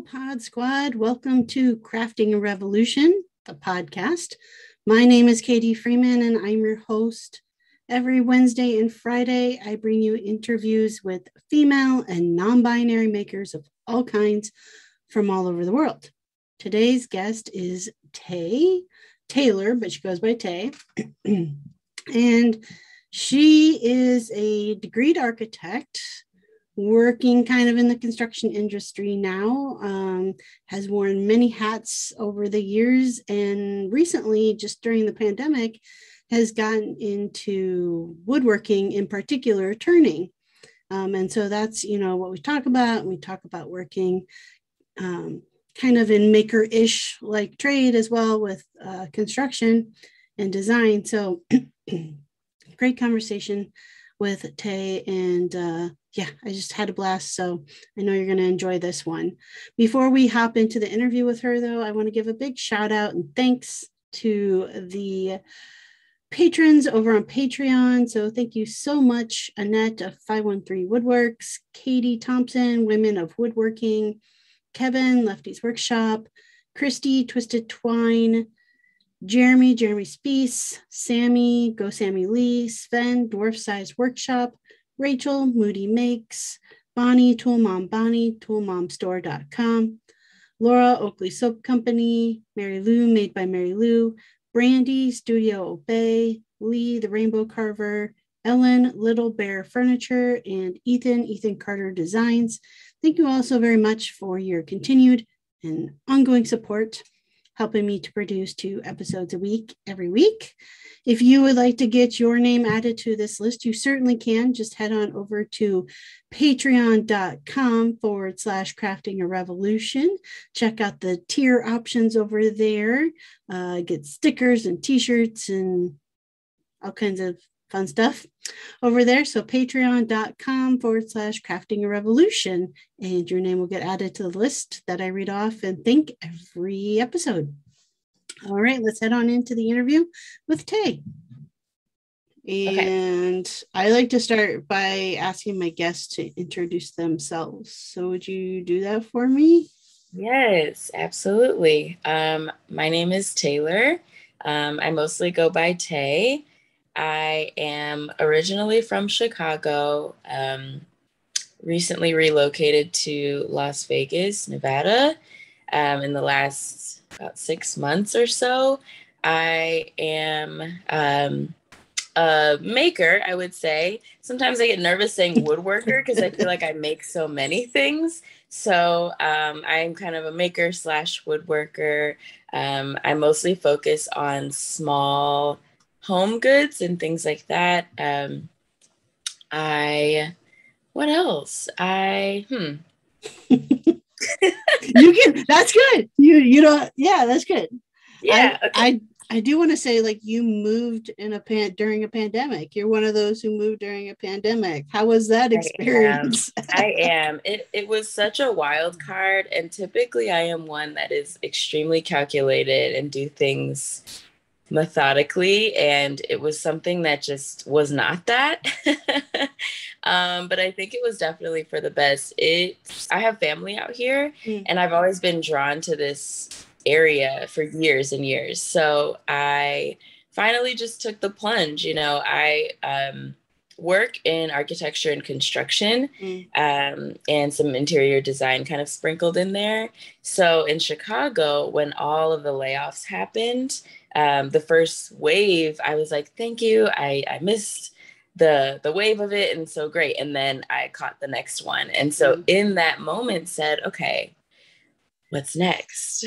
Pod Squad. Welcome to Crafting a Revolution, the podcast. My name is Katie Freeman, and I'm your host. Every Wednesday and Friday, I bring you interviews with female and non-binary makers of all kinds from all over the world. Today's guest is Taylor, but she goes by Tay. And she is a degreed architect working kind of in the construction industry now, has worn many hats over the years, and recently, just during the pandemic, has gotten into woodworking, in particular turning. And so that's, what we talk about. We talk about working kind of in maker-ish like trade as well with construction and design. So great conversation with Tay, and I just had a blast. So I know you're going to enjoy this one. Before we hop into the interview with her, though, I want to give a big shout out and thanks to the patrons over on Patreon. So thank you so much, Annette of 513 Woodworks, Katie Thompson, Women of Woodworking, Kevin, Lefty's Workshop, Christy, Twisted Twine, Jeremy Speece, Sammy, Go Sammy Lee, Sven, Dwarf Size Workshop, Rachel, Moody Makes, Bonnie, Tool Mom Bonnie, toolmomstore.com, Laura, Oakley Soap Company, Mary Lou, Made by Mary Lou, Brandy, Studio Obey, Lee, The Rainbow Carver, Ellen, Little Bear Furniture, and Ethan Carter Designs. Thank you all so very much for your continued and ongoing support, helping me to produce 2 episodes a week, every week. If you would like to get your name added to this list, you certainly can. Just head on over to patreon.com/crafting a revolution. Check out the tier options over there. Get stickers and t-shirts and all kinds of fun stuff over there. So patreon.com/crafting a revolution, and your name will get added to the list that I read off and thank every episode. All right, let's head on into the interview with Tay. And okay. I like to start by asking my guests to introduce themselves. So would you do that for me? Yes, absolutely. My name is Taylor. I mostly go by Tay. I am originally from Chicago, recently relocated to Las Vegas, Nevada, in the last about 6 months or so. I am a maker, I would say. Sometimes I get nervous saying woodworker because I feel like I make so many things. So I'm kind of a maker / woodworker. I mostly focus on small home goods and things like that. What else? You can, that's good. You know, yeah, that's good. Yeah. Okay. I do want to say, like, you moved in during a pandemic. You're one of those who moved during a pandemic. How was that experience? I am. It was such a wild card, and typically I am one that is extremely calculated and do things methodically, and it was something that just was not that. But I think it was definitely for the best. I have family out here, and I've always been drawn to this area for years and years. So I finally just took the plunge. I work in architecture and construction, and some interior design kind of sprinkled in there. So in Chicago, when all of the layoffs happened, the first wave, I was like, thank you. I missed the wave of it, and so great. And then I caught the next one. And so in that moment said, okay, what's next?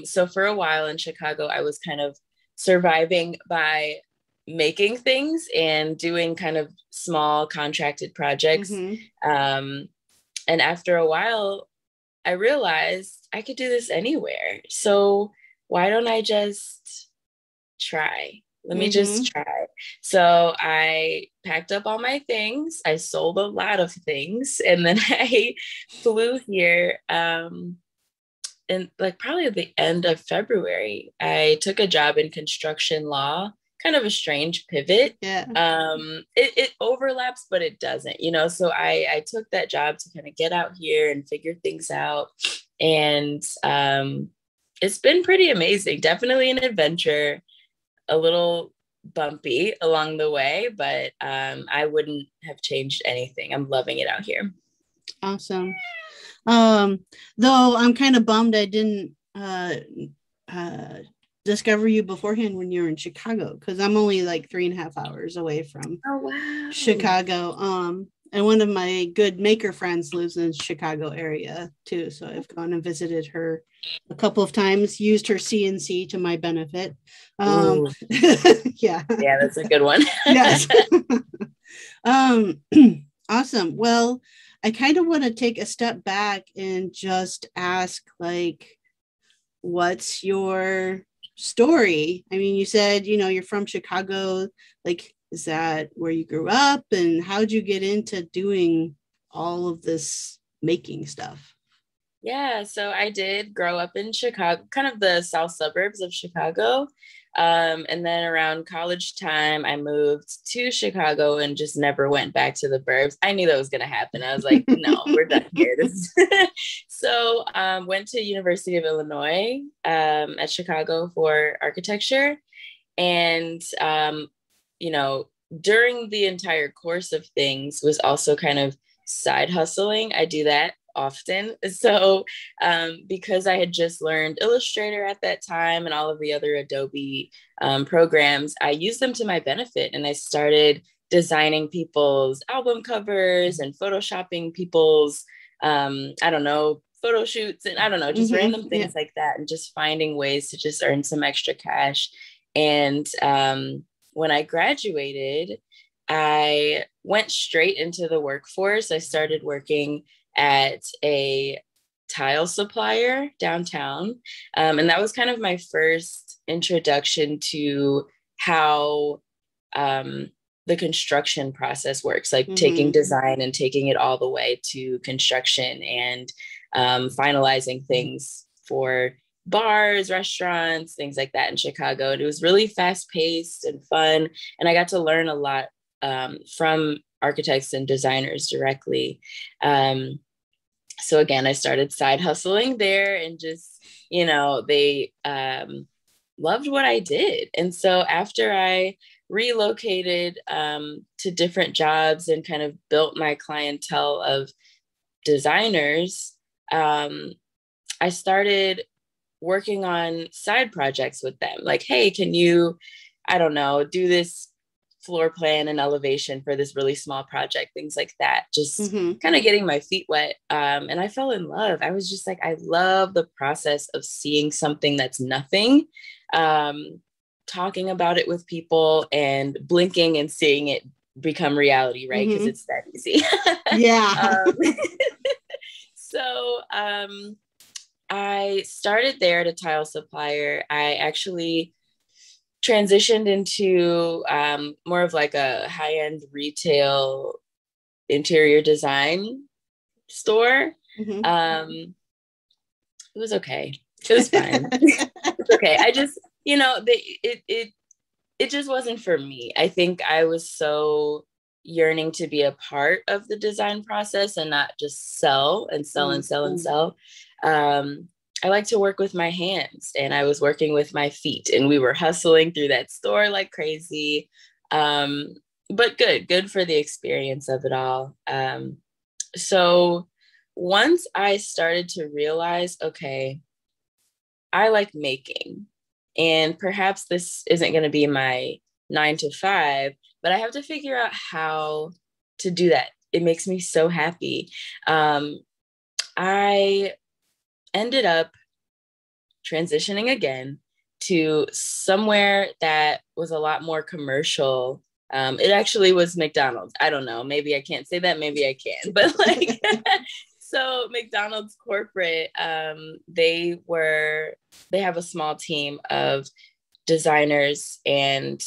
So for a while in Chicago, I was kind of surviving by making things and doing kind of small contracted projects. And after a while, I realized I could do this anywhere. So why don't I just try? Let me just try. So I packed up all my things. I sold a lot of things. And then I flew here. And like probably at the end of February, I took a job in construction law, kind of a strange pivot. Yeah. It overlaps, but it doesn't, So I took that job to kind of get out here and figure things out. And it's been pretty amazing. Definitely an adventure, a little bumpy along the way, but I wouldn't have changed anything. I'm loving it out here. Awesome. Though I'm kind of bummed I didn't discover you beforehand when you were in Chicago, because I'm only like 3.5 hours away from Chicago. And one of my good maker friends lives in the Chicago area too. So I've gone and visited her a couple of times, used her CNC to my benefit. Yeah. Yeah, that's a good one. Yes. Awesome. Well, I kind of want to take a step back and just ask, like, what's your story? I mean, you said, you're from Chicago. Like, is that where you grew up, and how'd you get into doing all of this making stuff? Yeah, so I did grow up in Chicago, kind of the south suburbs of Chicago. And then around college time, I moved to Chicago and just never went back to the burbs. I knew that was going to happen. I was like, no, we're done here. So went to University of Illinois at Chicago for architecture. And, during the entire course of things was also kind of side hustling. I do that often. So because I had just learned Illustrator at that time and all of the other Adobe programs, I used them to my benefit. And I started designing people's album covers and photoshopping people's, photo shoots and just random things like that. And just finding ways to just earn some extra cash. And when I graduated, I went straight into the workforce. I started working at a tile supplier downtown. And that was kind of my first introduction to how the construction process works, like taking design and taking it all the way to construction and finalizing things for bars, restaurants, things like that in Chicago. And it was really fast paced and fun. And I got to learn a lot from architects and designers directly. So again, I started side hustling there and just, they loved what I did. And so after I relocated to different jobs and kind of built my clientele of designers, I started working on side projects with them. Like, hey, can you, do this floor plan and elevation for this really small project, things like that, just kind of getting my feet wet. And I fell in love. I was just like, I love the process of seeing something that's nothing, talking about it with people and blinking and seeing it become reality, right? Because it's that easy. Yeah. So I started there at a tile supplier. I actually transitioned into more of like a high-end retail interior design store. It was okay. It was fine. It's okay. I just, it just wasn't for me. I think I was so yearning to be a part of the design process and not just sell and sell and sell and sell. I like to work with my hands, and I was working with my feet, and we were hustling through that store like crazy. But good for the experience of it all. So once I started to realize, okay, I like making, and perhaps this isn't going to be my 9 to 5, but I have to figure out how to do that. It makes me so happy. I ended up transitioning again to somewhere that was a lot more commercial. It actually was McDonald's. I don't know. Maybe I can't say that. Maybe I can. But like, so McDonald's corporate, they have a small team of designers and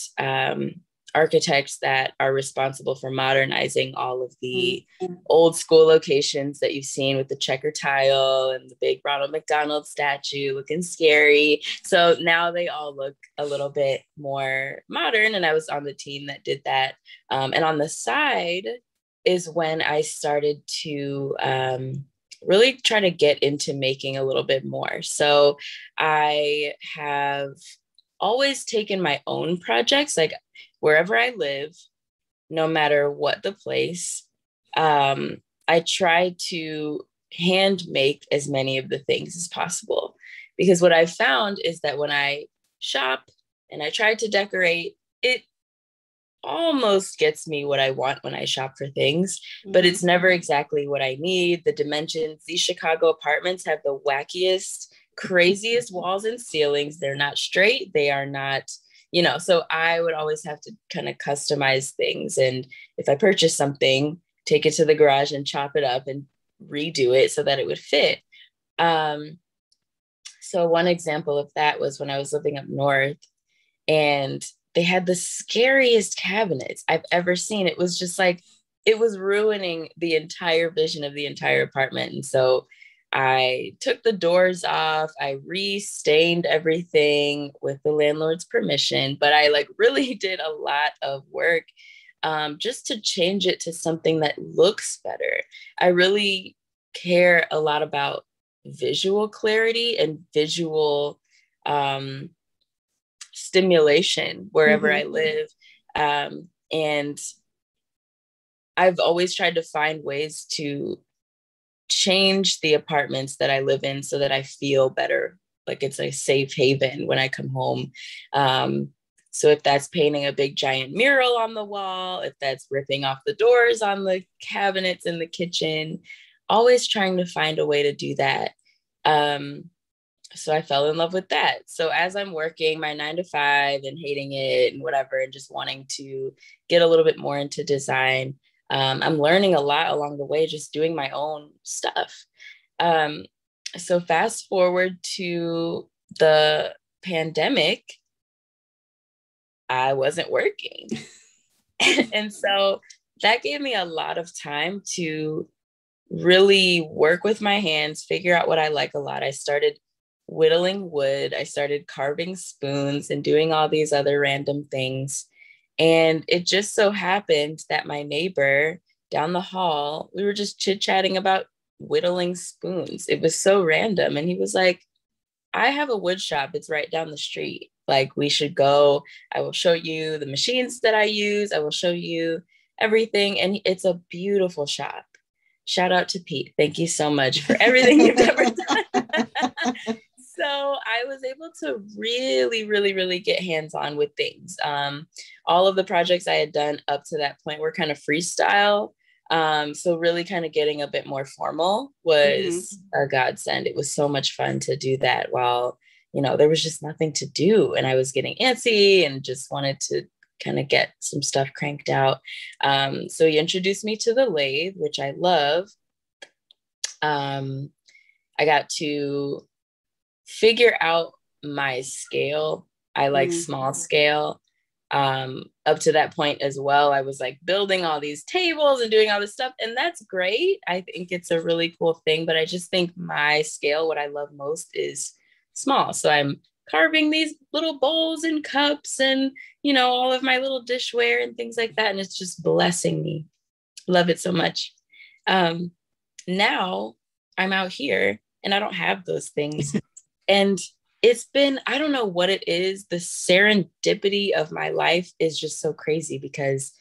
architects that are responsible for modernizing all of the old school locations that you've seen with the checker tile and the big Ronald McDonald statue looking scary. So now they all look a little bit more modern, and I was on the team that did that. And on the side is when I started to really try to get into making a little bit more. So I have always taken my own projects, like wherever I live, no matter what the place. I try to hand make as many of the things as possible, because what I've found is that when I shop and I try to decorate, it almost gets me what I want when I shop for things, but it's never exactly what I need. The dimensions, these Chicago apartments have the wackiest, craziest walls and ceilings. They're not straight. They are not, so I would always have to kind of customize things. And if I purchase something, take it to the garage and chop it up and redo it so that it would fit. So one example of that was when I was living up north, and they had the scariest cabinets I've ever seen. It was just like, it was ruining the entire vision of the entire apartment. And so I took the doors off, I re-stained everything with the landlord's permission, but I really did a lot of work just to change it to something that looks better. I really care a lot about visual clarity and visual stimulation wherever I live. And I've always tried to find ways to change the apartments that I live in so that I feel better, like it's a safe haven when I come home. So if that's painting a big giant mural on the wall, if that's ripping off the doors on the cabinets in the kitchen, always trying to find a way to do that. So I fell in love with that. So as I'm working my 9 to 5 and hating it and whatever, and just wanting to get a little bit more into design, I'm learning a lot along the way, just doing my own stuff. So fast forward to the pandemic, I wasn't working. And so that gave me a lot of time to really work with my hands, figure out what I like a lot. I started whittling wood. I started carving spoons and doing all these other random things. And it just so happened that my neighbor down the hall, we were just chit-chatting about whittling spoons. It was so random. And he was like, I have a wood shop. It's right down the street. Like, we should go. I will show you the machines that I use. I will show you everything. And it's a beautiful shop. Shout out to Pete. Thank you so much for everything you've ever done. So I was able to really, really, really get hands-on with things. All of the projects I had done up to that point were kind of freestyle. So really kind of getting a bit more formal was a godsend. It was so much fun to do that while, there was just nothing to do. And I was getting antsy and just wanted to kind of get some stuff cranked out. So he introduced me to the lathe, which I love. I got to figure out my scale. I like small scale. Up to that point as well, I was like building all these tables and doing all this stuff. And that's great. I think it's a really cool thing, but I just think my scale, what I love most is small. So I'm carving these little bowls and cups and, all of my little dishware and things like that. And it's just blessing me. Love it so much. Now I'm out here and I don't have those things. And it's been, I don't know what it is. The serendipity of my life is just so crazy, because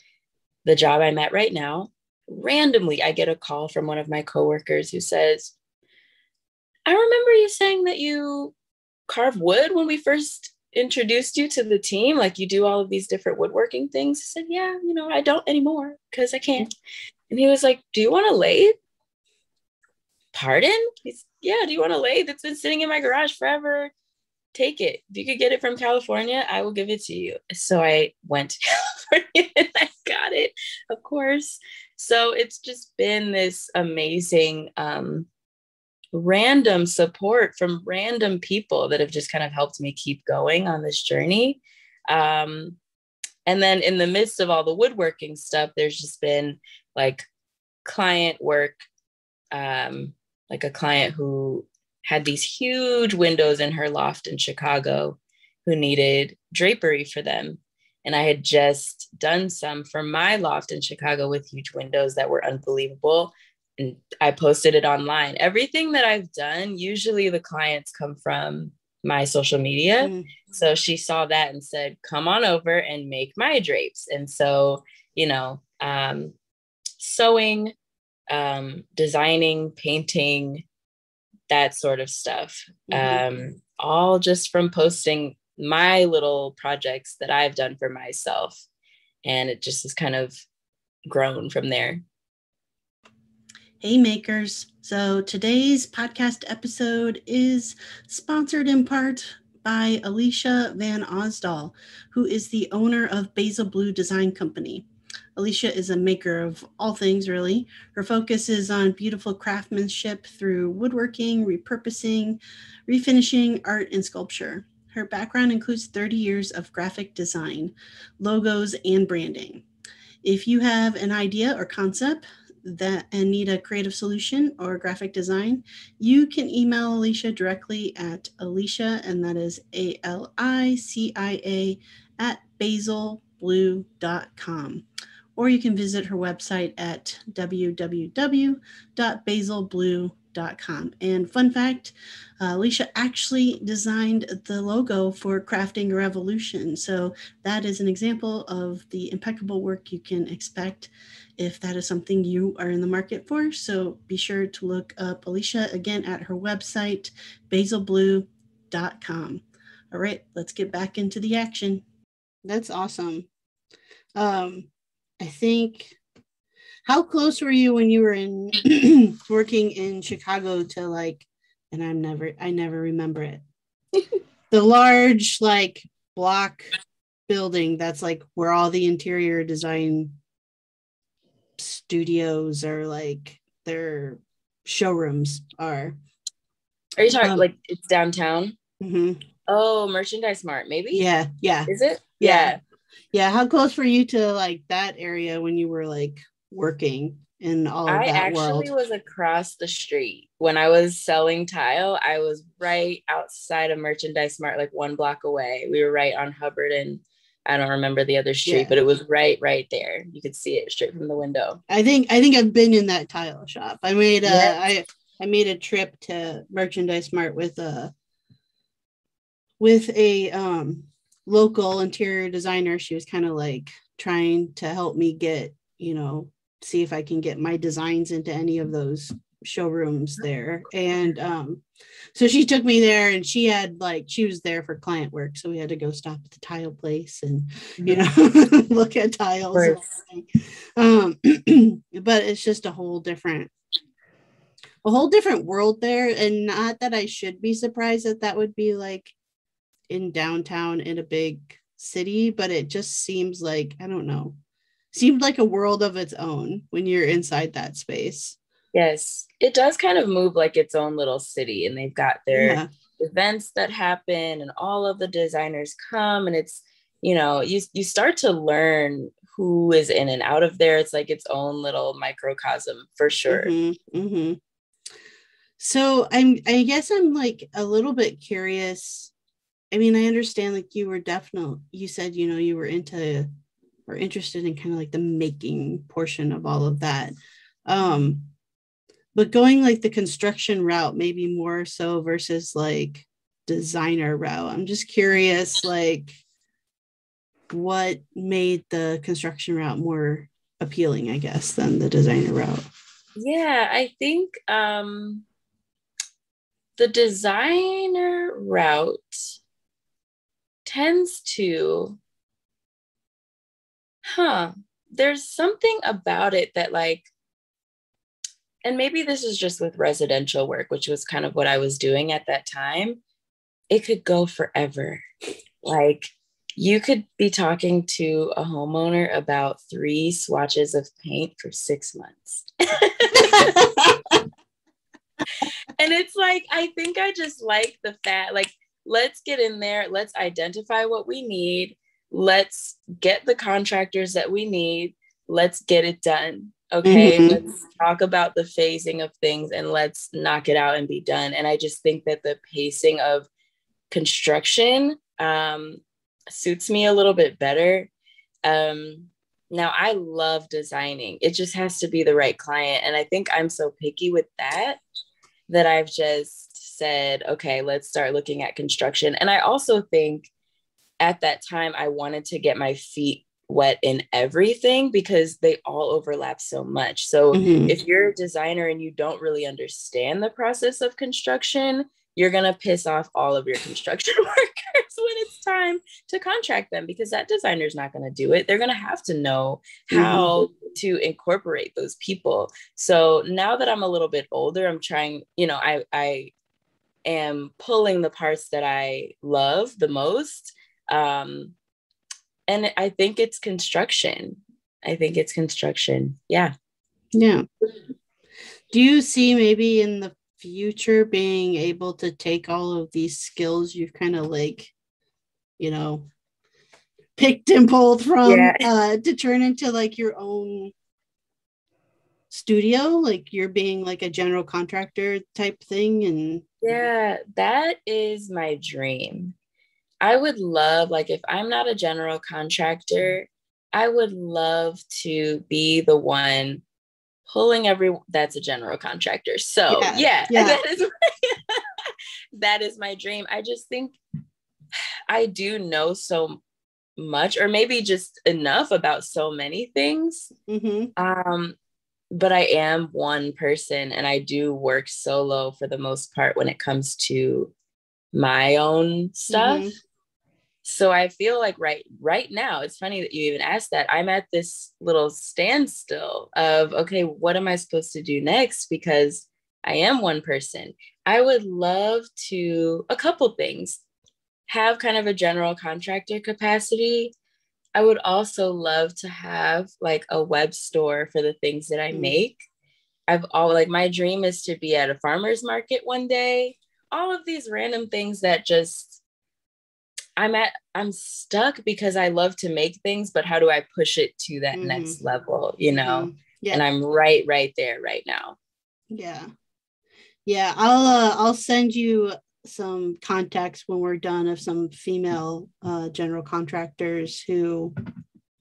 the job I'm at right now, randomly, I get a call from one of my coworkers who says, I remember you saying that you carve wood when we first introduced you to the team. Like, you do all of these different woodworking things. I said, yeah, I don't anymore because I can't. And he was like, do you want a lathe? Pardon? Yeah, do you want a lathe that's been sitting in my garage forever? Take it. If you could get it from California, I will give it to you. So I went to California and I got it, of course. So it's just been this amazing random support from random people that have just kind of helped me keep going on this journey. And then in the midst of all the woodworking stuff, there's just been like client work, like a client who had these huge windows in her loft in Chicago who needed drapery for them. And I had just done some for my loft in Chicago with huge windows that were unbelievable. and I posted it online. Everything that I've done, usually the clients come from my social media. So she saw that and said, come on over and make my drapes. And so, sewing, designing, painting, that sort of stuff. All just from posting my little projects that I've done for myself. And it just has kind of grown from there. Hey makers. So today's podcast episode is sponsored in part by Alicia Van Osdal, who is the owner of Basil Blue Design Company. Alicia is a maker of all things, really. Her focus is on beautiful craftsmanship through woodworking, repurposing, refinishing, art, and sculpture. Her background includes 30 years of graphic design, logos, and branding. If you have an idea or concept and need a creative solution or graphic design, you can email Alicia directly at Alicia, and that is ALICIA at basilblue.com. Or you can visit her website at www.basilblue.com. And fun fact, Alicia actually designed the logo for Crafting a Revolution. So that is an example of the impeccable work you can expect if that is something you are in the market for. So be sure to look up Alicia again at her website, basilblue.com. All right, let's get back into the action. That's awesome. I think, how close were you when you were in working in Chicago to and I never remember it. The large block building that's where all the interior design studios are, their showrooms are. Are you talking it's downtown? Mm-hmm. Oh, Merchandise Mart, maybe? Yeah. Is it? Yeah. How close were you to that area when you were working in all of that world? I actually was across the street. When I was selling tile, I was right outside of Merchandise Mart, 1 block away. We were right on Hubbard, and I don't remember the other street, but it was right there. You could see it straight from the window. I think I've been in that tile shop. I made I made a trip to Merchandise Mart with a local interior designer. She was kind of trying to help me get, see if I can get my designs into any of those showrooms there. And so she took me there, and she had she was there for client work. So we had to go stop at the tile place and, look at tiles. But it's just a whole different world there. And not that I should be surprised that would be in downtown in a big city, but it just seems I don't know, seemed like a world of its own when you're inside that space. Yes, it does kind of move like its own little city, and they've got their events that happen, and all of the designers come, and it's, you start to learn who is in and out of there. It's its own little microcosm for sure. Mm-hmm. Mm-hmm. So I guess I'm a little bit curious. I mean, I understand you said, you were interested in kind of the making portion of all of that. But going the construction route, maybe more so versus designer route. I'm just curious, what made the construction route more appealing, I guess, than the designer route? Yeah, I think the designer route tends to, there's something about it that and maybe this is just with residential work, which was kind of what I was doing at that time. It could go forever. You could be talking to a homeowner about 3 swatches of paint for 6 months. And it's I think I just like the fact, let's get in there. Let's identify what we need. Let's get the contractors that we need. Let's get it done. Okay. Mm-hmm. Let's talk about the phasing of things, and let's knock it out and be done. And I just think that the pacing of construction suits me a little bit better. Now I love designing. It just has to be the right client. And I think I'm so picky with that I've just said, okay, let's start looking at construction. And I also think at that time, I wanted to get my feet wet in everything because they all overlap so much. So if you're a designer and you don't really understand the process of construction, you're going to piss off all of your construction workers when it's time to contract them, because that designer is not going to do it. They're going to have to know how to incorporate those people. So now that I'm a little bit older, I'm trying, I am pulling the parts that I love the most. And I think it's construction. Yeah. Yeah. Do you see maybe in the future being able to take all of these skills you've kind of like, picked and pulled from to turn into like your own studio, like you're being like a general contractor type thing? And yeah, that is my dream. I would love, like, if I'm not a general contractor, I would love to be the one pulling everyone that's a general contractor. So yeah. That is my dream. I just think I do know so much, or maybe just enough about so many things. But I am one person and I do work solo for the most part when it comes to my own stuff. So I feel like right now, it's funny that you even asked that. I'm at this little standstill of, okay, what am I supposed to do next? Because I am one person. I would love to, a couple things, have kind of a general contractor capacity. I would also love to have like a web store for the things that I make. My dream is to be at a farmer's market one day. All of these random things that just, I'm stuck because I love to make things, but how do I push it to that next level, Yeah. And I'm right there right now. Yeah. I'll send you some contacts when we're done of some female general contractors who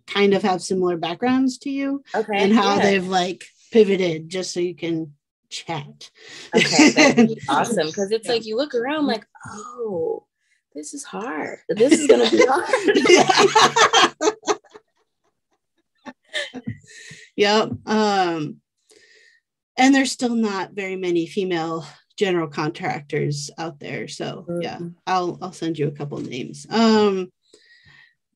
kind of have similar backgrounds to you, and how they've like pivoted, just so you can chat. Okay, that'd be awesome, because it's like you look around like, oh, this is hard. This is going to be hard. Yep. And there's still not very many female general contractors out there. So yeah, I'll send you a couple names.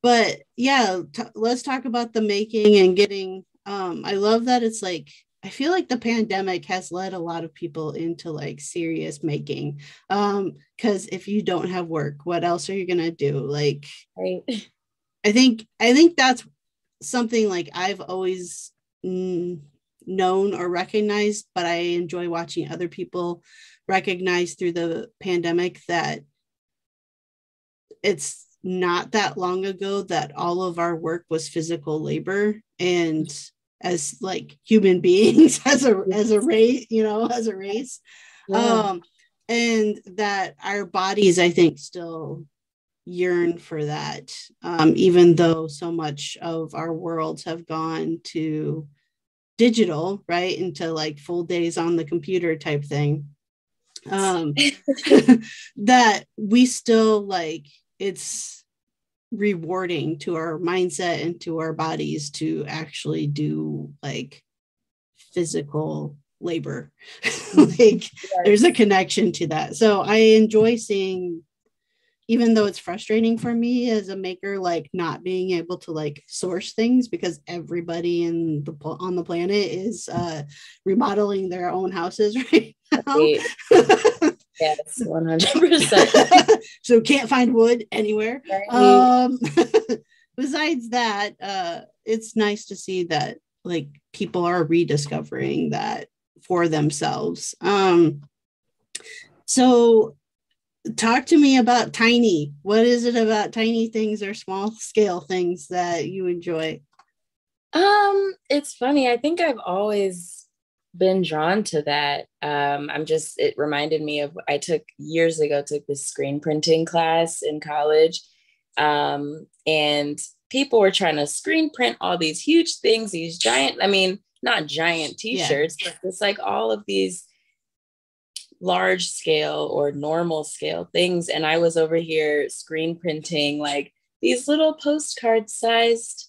But yeah, let's talk about the making and getting, I love that it's like, I feel like the pandemic has led a lot of people into like serious making. Because if you don't have work, what else are you gonna do? Like, right. I think that's something like I've always known or recognized, but I enjoy watching other people recognize through the pandemic that it's not that long ago that all of our work was physical labor, and as like human beings, as a race, and that our bodies, I think, still yearn for that, even though so much of our worlds have gone to digital, right, into like full days on the computer type thing. That we still like, it's rewarding to our mindset and to our bodies to actually do like physical labor. Like, there's a connection to that. So I enjoy seeing, even though it's frustrating for me as a maker, like not being able to like source things, because everybody on the planet is remodeling their own houses right now. Yes, 100%. So can't find wood anywhere. Right. Besides that, it's nice to see that like people are rediscovering that for themselves. So talk to me about tiny. What is it about tiny things or small scale things that you enjoy? It's funny. I think I've always been drawn to that. It reminded me of, I took this screen printing class in college. And people were trying to screen print all these huge things, these giant, I mean, not giant t-shirts, but it's like all of these large scale or normal scale things. And I was over here screen printing like these little postcard sized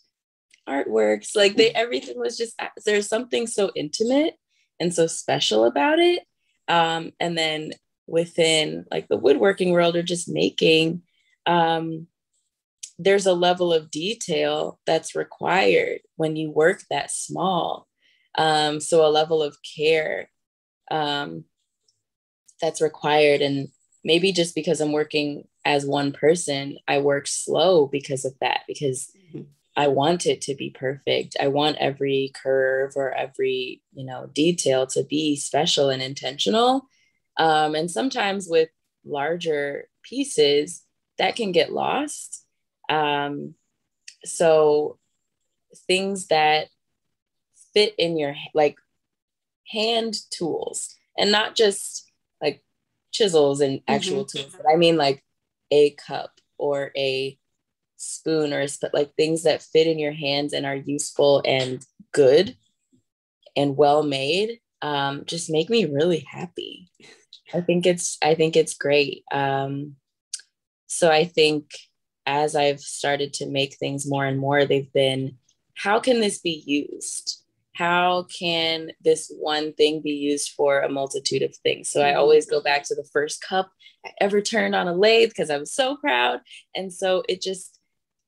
artworks. Like everything was just, there's something so intimate and so special about it. And then within like the woodworking world or just making, there's a level of detail that's required when you work that small. So a level of care that's required. And maybe just because I'm working as one person, I work slow because of that, because I want it to be perfect. I want every curve or every, detail to be special and intentional. And sometimes with larger pieces, that can get lost. So things that fit in your, like hand tools, and not just like chisels and actual tools, but I mean like a cup or a spoon or like things that fit in your hands and are useful and good and well made, just make me really happy. I think it's great. So I think as I've started to make things more and more, they've been, how can this be used? How can this one thing be used for a multitude of things? So I always go back to the first cup I ever turned on a lathe because I was so proud. And so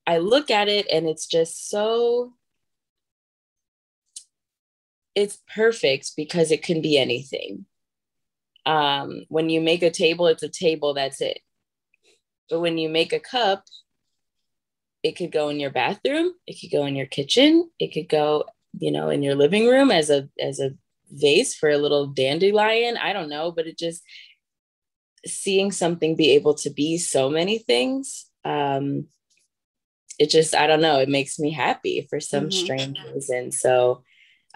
I look at it and it's just so, it's perfect because it can be anything. When you make a table, it's a table, that's it. But when you make a cup, it could go in your bathroom, it could go in your kitchen, it could go, in your living room as a vase for a little dandelion. I don't know, but it just, seeing something be able to be so many things, it just, I don't know, it makes me happy for some strange reason. So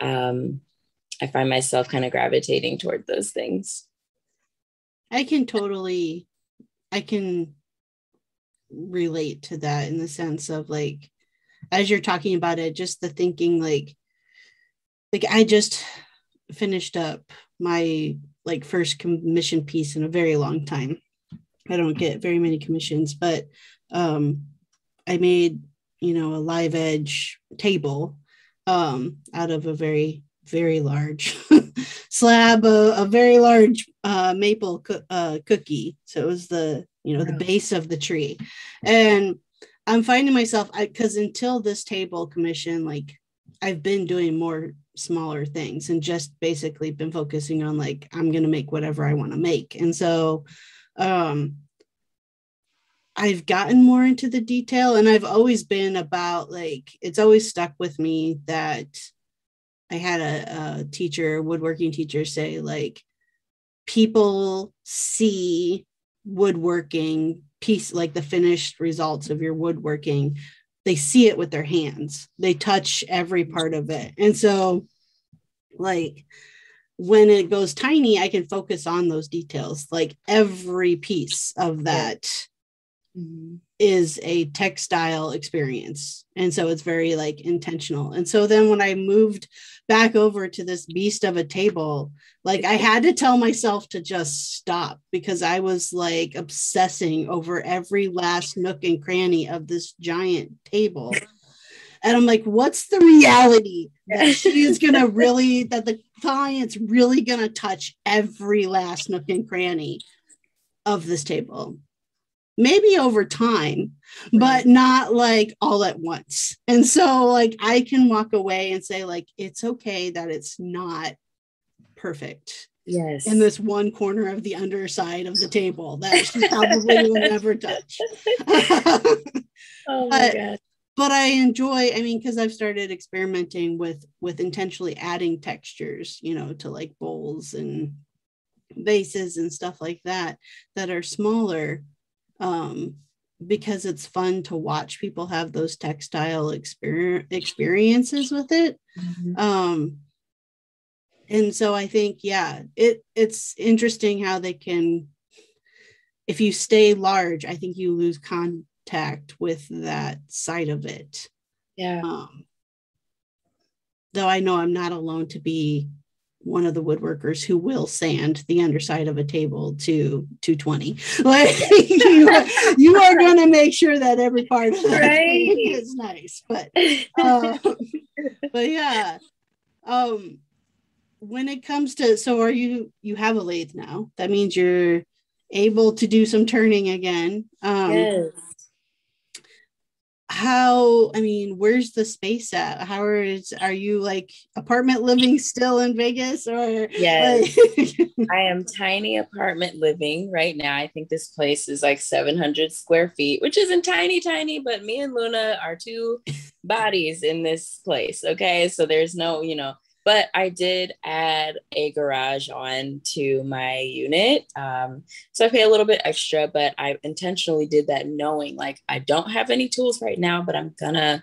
I find myself kind of gravitating toward those things. I can relate to that in the sense of like, as you're talking about it, just the thinking like I just finished up my like first commission piece in a very long time. I don't get very many commissions, but I made, a live edge table out of a very, very large slab, a very large maple cookie. So it was the base of the tree. And I'm finding myself, because until this table commission, like I've been doing more smaller things and just basically been focusing on like, I'm going to make whatever I want to make. And so I've gotten more into the detail, and I've always been about like, it's always stuck with me that I had a teacher, woodworking teacher, say like, people see woodworking piece, like the finished results of your woodworking, they see it with their hands, they touch every part of it. And so like when it goes tiny, I can focus on those details. Like every piece of that is a textile experience. And so it's very like intentional. And so then when I moved back over to this beast of a table, like I had to tell myself to just stop, because I was like obsessing over every last nook and cranny of this giant table. And I'm like, what's the reality that she's going to really, that the client's really going to touch every last nook and cranny of this table? Maybe over time, but not like all at once. And so like I can walk away and say like, it's okay that it's not perfect. Yes. In this one corner of the underside of the table that she probably will never touch. Oh my God. But I enjoy, I mean, because I've started experimenting with intentionally adding textures, to like bowls and vases and stuff like that are smaller, because it's fun to watch people have those textile experiences with it. And so I think, yeah, it's interesting how they can, if you stay large, I think you lose context contact with that side of it. Yeah. Though I know I'm not alone to be one of the woodworkers who will sand the underside of a table to 220. Like you are going to make sure that every part of that thing is nice. But yeah. When it comes to, so you have a lathe now. That means you're able to do some turning again. Yes. Where's the space at? Are you like apartment living still in Vegas, or? Yes, I am tiny apartment living right now. I think this place is like 700 square feet, which isn't tiny, but me and Luna are two bodies in this place. Okay. So there's no, but I did add a garage on to my unit. So I pay a little bit extra, but I intentionally did that knowing like I don't have any tools right now, but I'm gonna,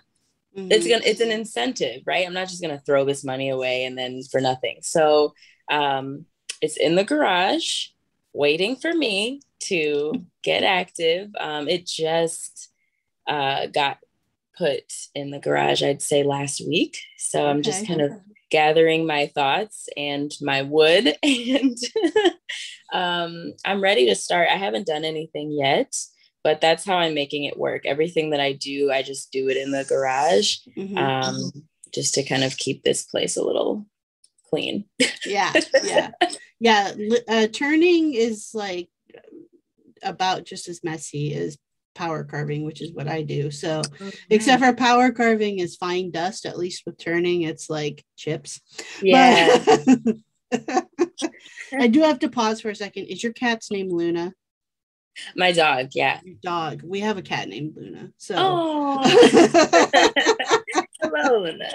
it's an incentive, right? I'm not just gonna throw this money away and then for nothing. So it's in the garage waiting for me to get active. It just got put in the garage, I'd say last week. So I'm just kind of gathering my thoughts and my wood, and I'm ready to start. I haven't done anything yet, but that's how I'm making it work. Everything that I do, I just do it in the garage, just to kind of keep this place a little clean. Yeah. Turning is like about just as messy as power carving, which is what I do. So except for power carving is fine dust, at least with turning it's like chips. Yeah. I do have to pause for a second. Is your cat's name Luna? My dog, yeah. Your dog. We have a cat named Luna. So hello, Luna.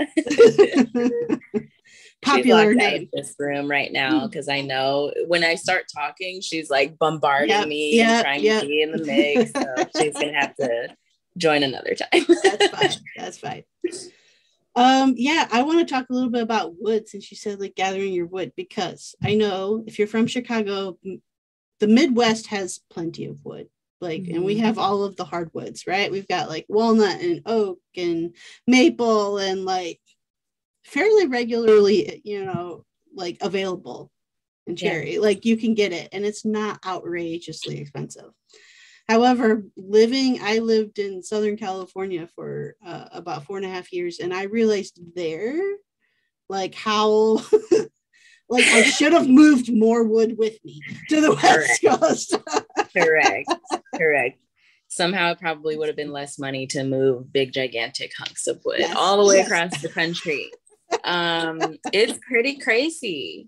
Popular name. In this room right now because I know when I start talking, she's like bombarding me and trying to be in the mix. So she's gonna have to join another time. That's fine. I want to talk a little bit about wood since you said like gathering your wood, because I know if you're from Chicago, the Midwest has plenty of wood. Like, and we have all of the hardwoods, right? We've got like walnut and oak and maple and like fairly regularly, like available in cherry. Like you can get it and it's not outrageously expensive. However, I lived in Southern California for about 4.5 years, and I realized there, like how, like I should have moved more wood with me to the West Coast. Correct. Somehow it probably would have been less money to move big, gigantic hunks of wood all the way across the country. It's pretty crazy.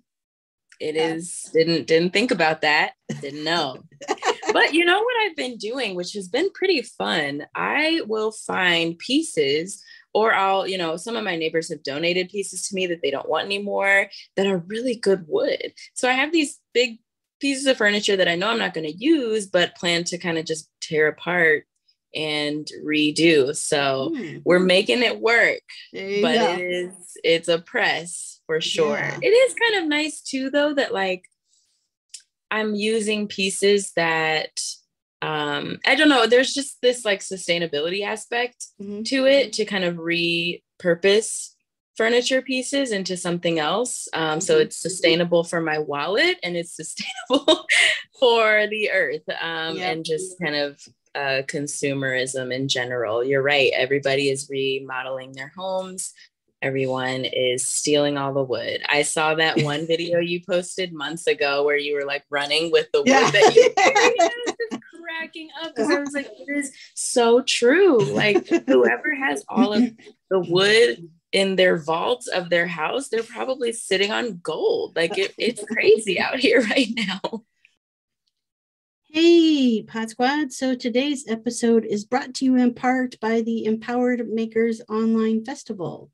It is. Didn't think about that. Didn't know. But you know what I've been doing, which has been pretty fun? I will find pieces, or some of my neighbors have donated pieces to me that they don't want anymore that are really good wood. So I have these big pieces of furniture that I know I'm not going to use, but plan to kind of just tear apart and redo. So we're making it work, but it's a press for sure. Yeah. It is kind of nice too, though, that like I'm using pieces that I don't know, there's just this like sustainability aspect to it, to kind of repurpose furniture pieces into something else. So it's sustainable for my wallet and it's sustainable for the earth, and just kind of consumerism in general. You're right. Everybody is remodeling their homes. Everyone is stealing all the wood. I saw that one video you posted months ago where you were like running with the wood that you carried. Cracking up because I was like, it is so true. Like whoever has all of the wood in their vaults of their house, they're probably sitting on gold. Like it's crazy out here right now. Hey, Pod Squad. So today's episode is brought to you in part by the Empowered Makers Online Festival.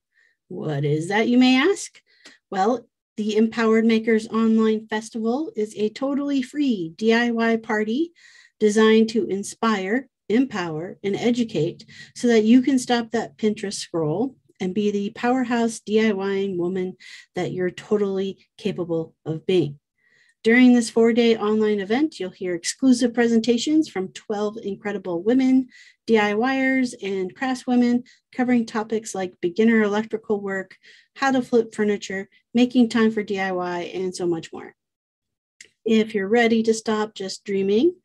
What is that, you may ask? Well, the Empowered Makers Online Festival is a totally free DIY party designed to inspire, empower, and educate so that you can stop that Pinterest scroll and be the powerhouse DIYing woman that you're totally capable of being. During this 4-day online event, you'll hear exclusive presentations from 12 incredible women, DIYers, and craftswomen covering topics like beginner electrical work, how to flip furniture, making time for DIY, and so much more. If you're ready to stop just dreaming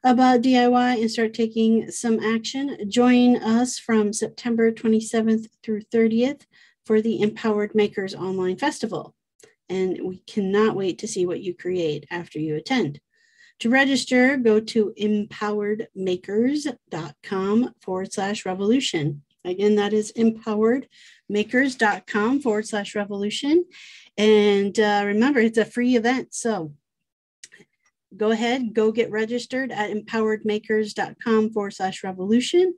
about DIY and start taking some action, join us from September 27th through 30th for the Empowered Makers Online Festival. And we cannot wait to see what you create after you attend. To register, go to empoweredmakers.com/revolution. Again, that is empoweredmakers.com/revolution. And remember, it's a free event. So go ahead, go get registered at empoweredmakers.com/revolution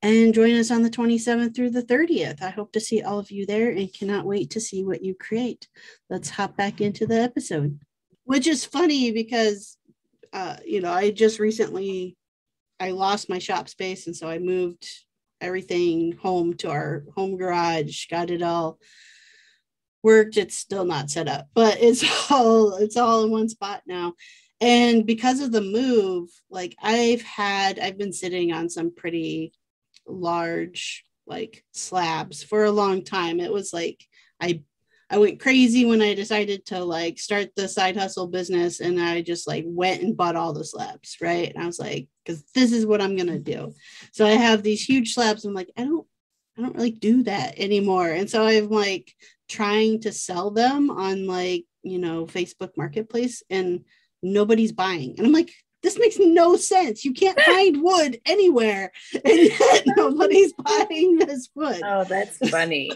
and join us on the 27th through the 30th. I hope to see all of you there and cannot wait to see what you create. Let's hop back into the episode, which is funny because, I just recently, I lost my shop space. And so I moved everything home to our home garage, got it all worked. It's still not set up, but it's all in one spot now. And because of the move, like I've been sitting on some pretty large like slabs for a long time. It was like I went crazy when I decided to like start the side hustle business, and I just like went and bought all the slabs, right? And I was like, because this is what I'm gonna do. So I have these huge slabs. I'm like, I don't really do that anymore. And so I'm like trying to sell them on like, Facebook Marketplace, and nobody's buying. And I'm like, this makes no sense. You can't find wood anywhere, and yet nobody's buying this wood. Oh, that's funny.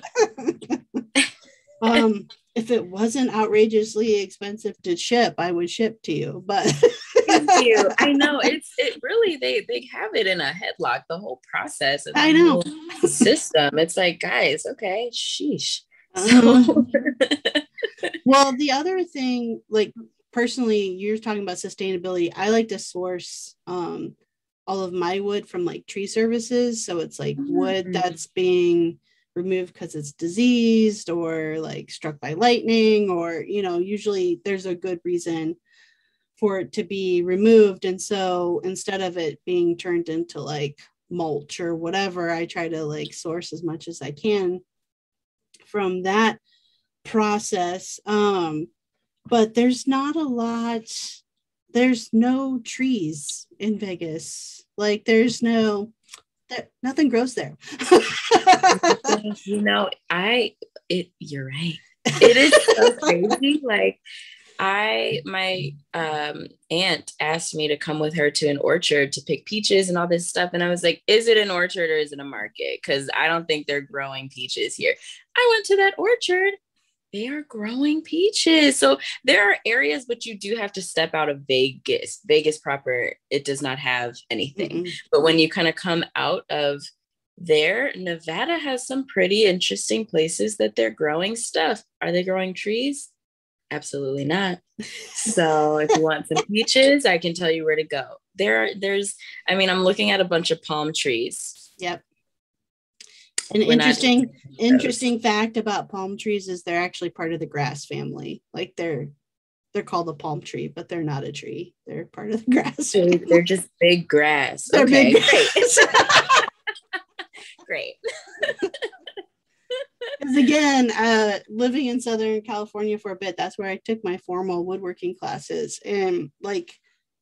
If it wasn't outrageously expensive to ship, I would ship to you. But thank you. I know it really they have it in a headlock, the whole process. And I know system. It's like, guys, okay, sheesh. Well, the other thing, like personally, you're talking about sustainability. I like to source all of my wood from like tree services. So it's like wood that's being removed because it's diseased or like struck by lightning, or, usually there's a good reason for it to be removed. And so instead of it being turned into like mulch or whatever, I try to like source as much as I can from that process. But there's not a lot, there's no trees in Vegas. Like nothing grows there. You're right. It is so crazy. Like my aunt asked me to come with her to an orchard to pick peaches and all this stuff. And I was like, is it an orchard or is it a market? Because I don't think they're growing peaches here. I went to that orchard. They are growing peaches. So there are areas, but you do have to step out of Vegas. Vegas proper, it does not have anything. Mm-mm. But when you kind of come out of there, Nevada has some pretty interesting places that they're growing stuff. Are they growing trees? Absolutely not. So if you want some peaches, I can tell you where to go. I'm looking at a bunch of palm trees. Yep. An interesting fact about palm trees is they're actually part of the grass family. Like they're called a palm tree, but they're not a tree. They're part of the grass. They're just big grass. They're okay, big grass. Great. Because again, living in Southern California for a bit, that's where I took my formal woodworking classes. And like,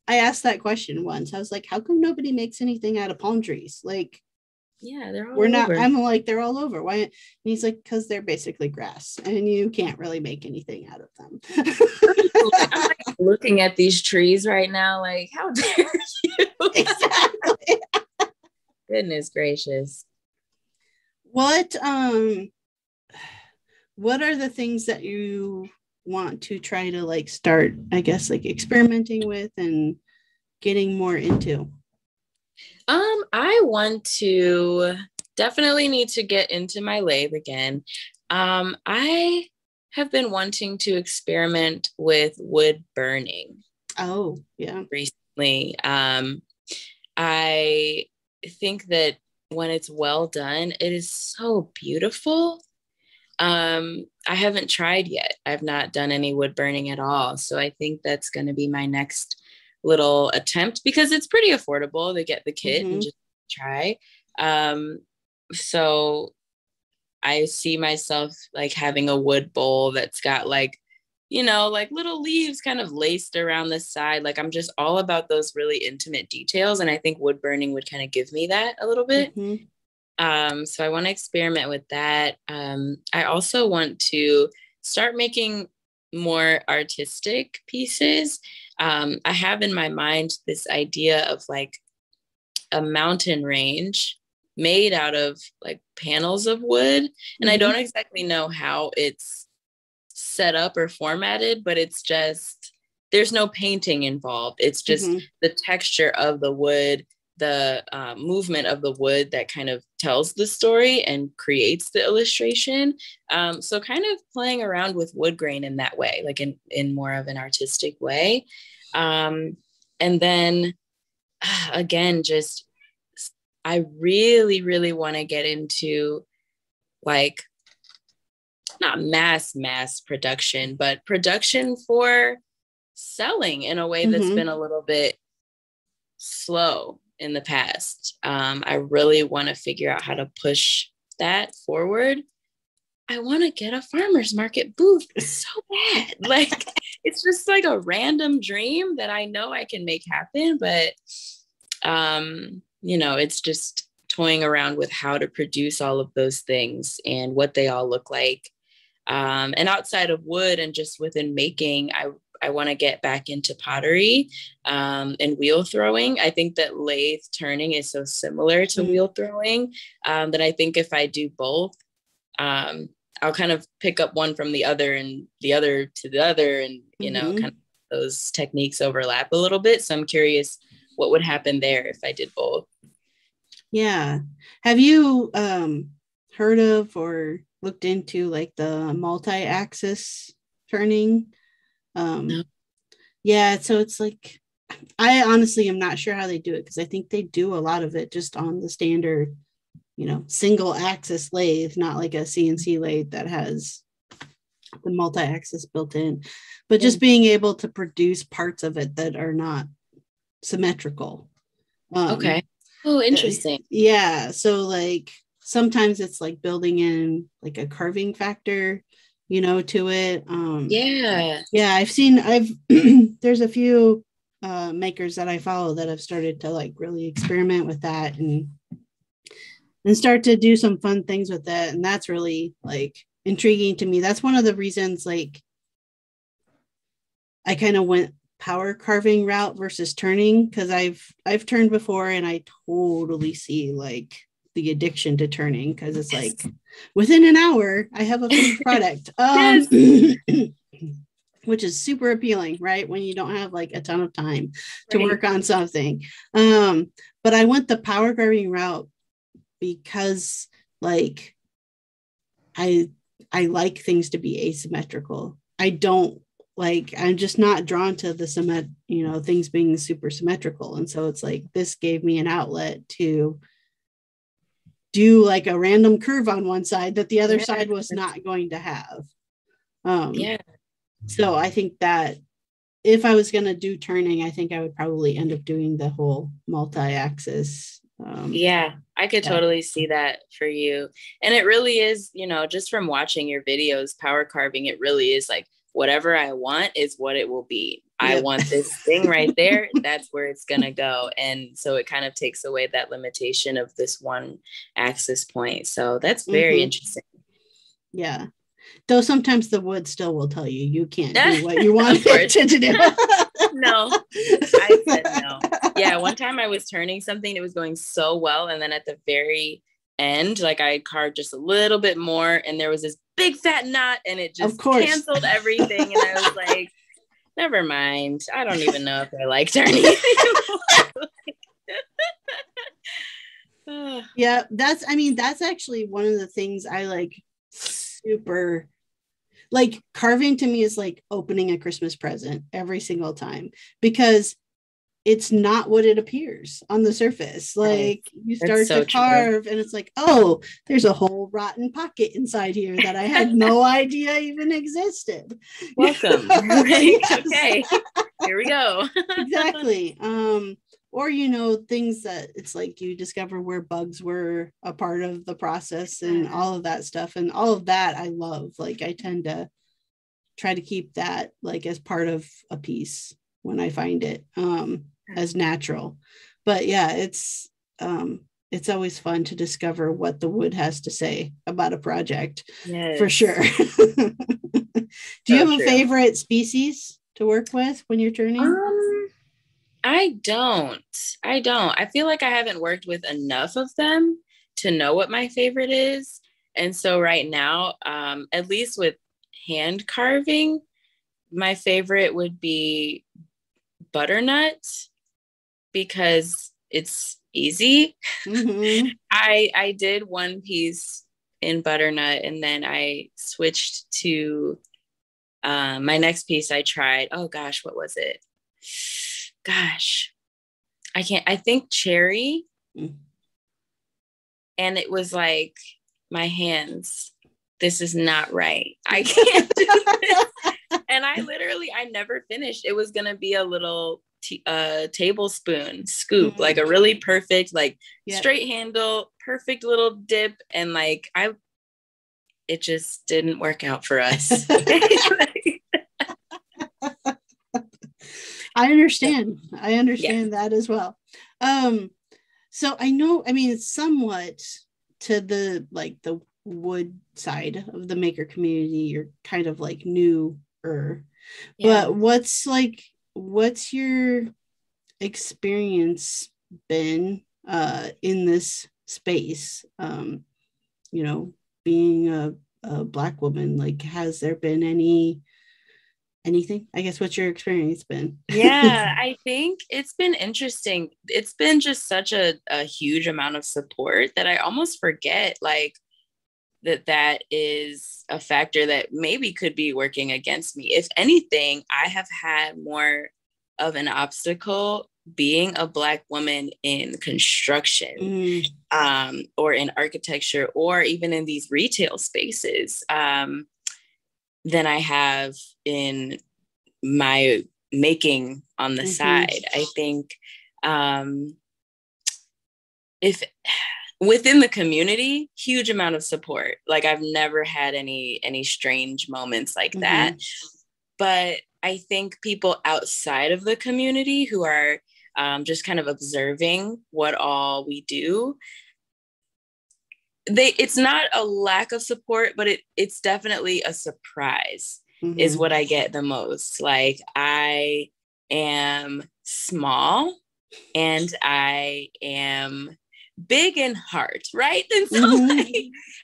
I asked that question once. I was like, how come nobody makes anything out of palm trees? Like, yeah, they're all over. I'm like, they're all over. Why? And he's like, because they're basically grass and you can't really make anything out of them. I'm like looking at these trees right now, like, how dare you? Exactly. Goodness gracious. What are the things that you want to try to like start, I guess, like experimenting with and getting more into? I want to definitely need to get into my lathe again. I have been wanting to experiment with wood burning. Oh, yeah. Recently. I think that when it's well done, it is so beautiful. I haven't tried yet. I've not done any wood burning at all. So I think that's going to be my next little attempt, because it's pretty affordable to get the kit and just try. So I see myself like having a wood bowl that's got like, you know, like little leaves kind of laced around the side. Like I'm just all about those really intimate details. And I think wood burning would kind of give me that a little bit. So I want to experiment with that. I also want to start making more artistic pieces. I have in my mind this idea of like a mountain range made out of like panels of wood. And I don't exactly know how it's set up or formatted, but it's just, there's no painting involved. It's just the texture of the wood, the movement of the wood that kind of tells the story and creates the illustration. So kind of playing around with wood grain in that way, like in more of an artistic way. And then again, just, I really, really want to get into like, not mass production, but production for selling in a way that's been a little bit slow in the past. I really want to figure out how to push that forward. I want to get a farmer's market booth so bad. Like, it's just like a random dream that I know I can make happen, but you know, it's just toying around with how to produce all of those things and what they all look like. And outside of wood and just within making, I want to get back into pottery and wheel throwing. I think that lathe turning is so similar to wheel throwing that I think if I do both, I'll kind of pick up one from the other and the other to the other, and, you know, kind of those techniques overlap a little bit. So I'm curious what would happen there if I did both. Yeah. Have you heard of or looked into like the multi-axis turning? No. Yeah, so it's like, I honestly am not sure how they do it, because I think they do a lot of it just on the standard, you know, single axis lathe, not like a CNC lathe that has the multi-axis built in, but just being able to produce parts of it that are not symmetrical. Okay. Oh, interesting. Yeah. So like sometimes it's like building in like a carving factor, you know, to it. I've there's a few makers that I follow that have started to like really experiment with that and start to do some fun things with it. And that's really like intriguing to me. That's one of the reasons like I kind of went power carving route versus turning, because I've turned before and I totally see like the addiction to turning, because it's like within an hour I have a finished product. Which is super appealing, right? When you don't have like a ton of time to work on something. But I went the power carving route because like I like things to be asymmetrical. I'm just not drawn to the things being super symmetrical. And so it's like, this gave me an outlet to do like a random curve on one side that the other side was not going to have. So I think that if I was going to do turning, I think I would probably end up doing the whole multi-axis. I could totally see that for you. And it really is, you know, just from watching your videos, power carving, it really is like, whatever I want is what it will be. I want this thing right there. That's where it's going to go. And so it kind of takes away that limitation of this one axis point. So that's very interesting. Yeah. Though sometimes the wood still will tell you can't do what you want it to do. No, I said no. Yeah, one time I was turning something, it was going so well. And then at the very end, like I carved just a little bit more and there was this big fat knot and it just canceled everything. And I was like, never mind. I don't even know if I like turning anymore. Yeah, that's actually one of the things I like super like. Carving to me is like opening a Christmas present every single time, because it's not what it appears on the surface. Like you start so to carve and it's like, oh, there's a whole rotten pocket inside here that I had no idea even existed. Welcome. Okay, here we go. Exactly. Or, things that it's like you discover where bugs were a part of the process and all of that stuff. And all of that I love. Like I tend to try to keep that like as part of a piece when I find it as natural. But yeah, it's always fun to discover what the wood has to say about a project. Yes. For sure. Do you have a favorite species to work with when you're turning? I don't. I feel like I haven't worked with enough of them to know what my favorite is. And so right now, at least with hand carving, my favorite would be butternut because it's easy. Mm-hmm. I did one piece in butternut and then I switched to my next piece I tried. Oh gosh, what was it? Gosh, I think cherry. Mm. And it was like, my hands, this is not right. I can't do this. And I never finished. It was going to be a little tablespoon scoop, like a really perfect, like straight handle, perfect little dip. And like, it just didn't work out for us. I understand that as well. So I know, it's somewhat to the wood side of the maker community, you're kind of like newer, but what's your experience been in this space? Being a Black woman, like, has there been anything? I guess, what's your experience been? Yeah, I think it's been interesting. It's been just such a huge amount of support that I almost forget like that is a factor that maybe could be working against me. If anything, I have had more of an obstacle being a Black woman in construction, or in architecture, or even in these retail spaces, than I have in my making on the side. I think if within the community, huge amount of support. Like I've never had any strange moments like that. But I think people outside of the community who are just kind of observing what all we do, it's not a lack of support, but it's definitely a surprise is what I get the most. Like I am small and I am big in heart, right? And so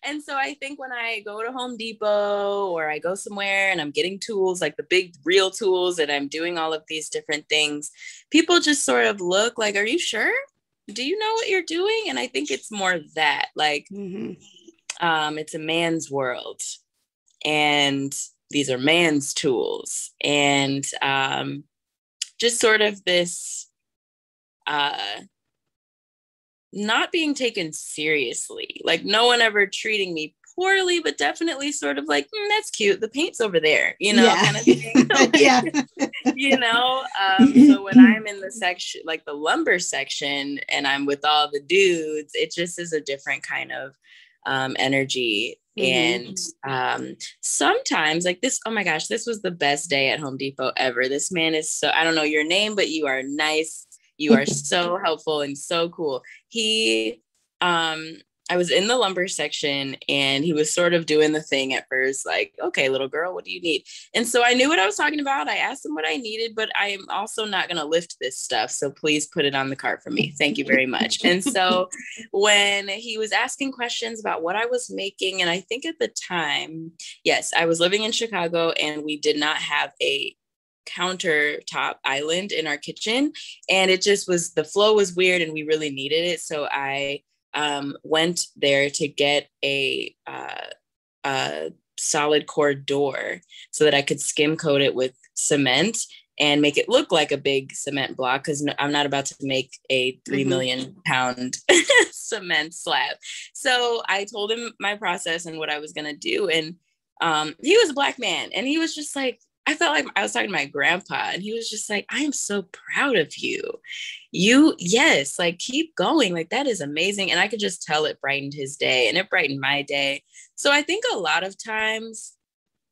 and so I think when I go to Home Depot or I go somewhere and I'm getting tools, like the big real tools, and I'm doing all of these different things, people just sort of look like, are you sure? Do you know what you're doing? And I think it's more that like, it's a man's world and these are man's tools, and just sort of this not being taken seriously, like no one ever treating me poorly, but definitely sort of like, that's cute, the paint's over there, kind of thing. Yeah. So when I'm in the section, like the lumber section, and I'm with all the dudes, it just is a different kind of energy. And sometimes like this, oh my gosh, this was the best day at Home Depot ever. This man is so, I don't know your name, but you are nice. You are so helpful and so cool. I was in the lumber section and he was sort of doing the thing at first, like, okay, little girl, what do you need? And so I knew what I was talking about. I asked him what I needed, but I am also not going to lift this stuff. So please put it on the cart for me. Thank you very much. And so when he was asking questions about what I was making, and I think at the time, yes, I was living in Chicago and we did not have a countertop island in our kitchen. And it just was, the flow was weird and we really needed it. So I went there to get a solid core door so that I could skim coat it with cement and make it look like a big cement block, because I'm not about to make a 3 million pound cement slab. So I told him my process and what I was going to do. And he was a Black man, and he was just like, I felt like I was talking to my grandpa, and he was just like, I am so proud of you. Yes, like, keep going. Like, that is amazing. And I could just tell it brightened his day, and it brightened my day. So I think a lot of times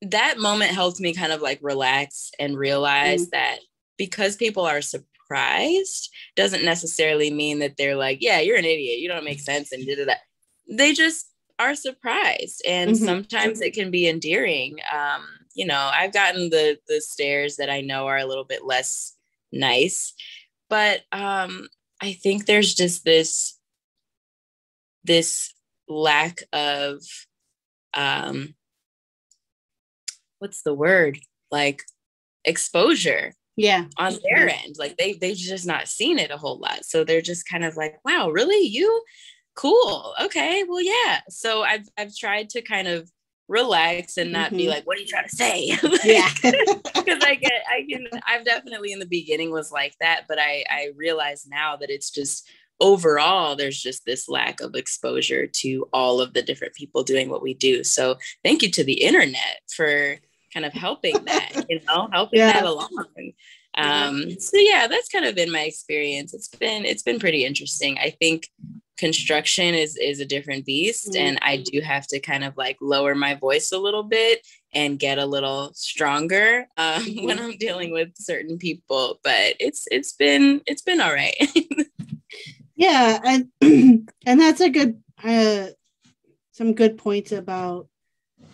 that moment helped me kind of like relax and realize that because people are surprised doesn't necessarily mean that they're like, yeah, you're an idiot, you don't make sense, and da-da-da. They just are surprised. And sometimes it can be endearing. You know, I've gotten the stares that I know are a little bit less nice, but I think there's just this lack of what's the word? Like, exposure. Yeah. On their end. Like, they've just not seen it a whole lot. So they're just kind of like, wow, really? You? Cool. Okay. Well, yeah. So I've tried to kind of relax and not be like, what are you trying to say? Yeah. Because I've definitely in the beginning was like that, but I realize now that it's just overall, there's just this lack of exposure to all of the different people doing what we do. So thank you to the internet for kind of helping that, helping that along. So yeah, that's kind of been my experience. It's been pretty interesting. I think construction is a different beast, and I do have to kind of like lower my voice a little bit and get a little stronger when I'm dealing with certain people. But it's been all right. Yeah, and that's a good some good points about.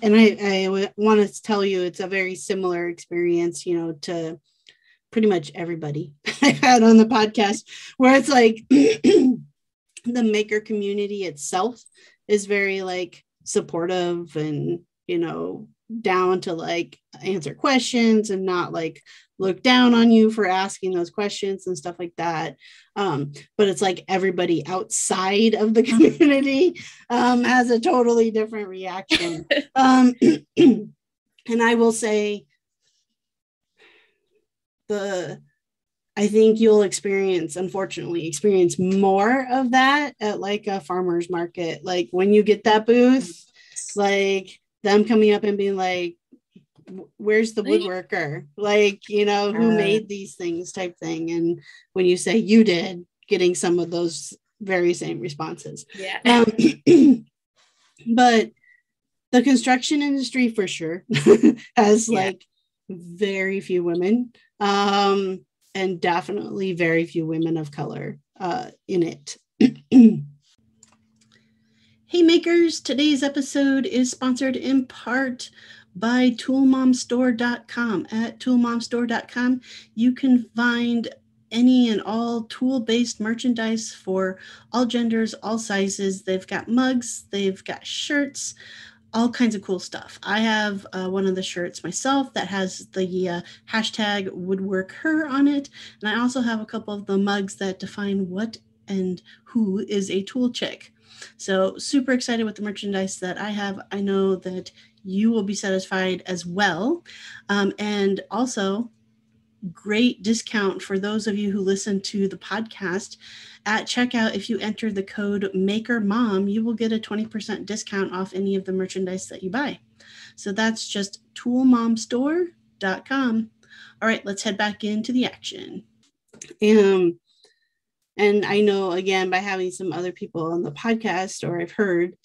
And I want to tell you, it's a very similar experience, to pretty much everybody I've had on the podcast, where it's like the maker community itself is very like supportive and, down to like answer questions and not like look down on you for asking those questions and stuff like that. But it's like everybody outside of the community has a totally different reaction. And I will say I think you'll unfortunately experience more of that at like a farmer's market. Like when you get that booth, like them coming up and being like, where's the woodworker? Like, who made these things type thing. And when you say you did, getting some of those very same responses. Yeah. But the construction industry for sure has like very few women, and definitely very few women of color in it. Hey makers, today's episode is sponsored in part by toolmomstore.com. At toolmomstore.com, you can find any and all tool-based merchandise for all genders, all sizes. They've got mugs, they've got shirts, all kinds of cool stuff. I have one of the shirts myself that has the hashtag woodworker on it. And I also have a couple of the mugs that define what and who is a tool chick. So super excited with the merchandise that I have. I know that you will be satisfied as well. And also great discount for those of you who listen to the podcast. At checkout, if you enter the code MAKERMOM, you will get a 20% discount off any of the merchandise that you buy. So that's just toolmomstore.com. All right, let's head back into the action. And I know, again, by having some other people on the podcast, or I've heard,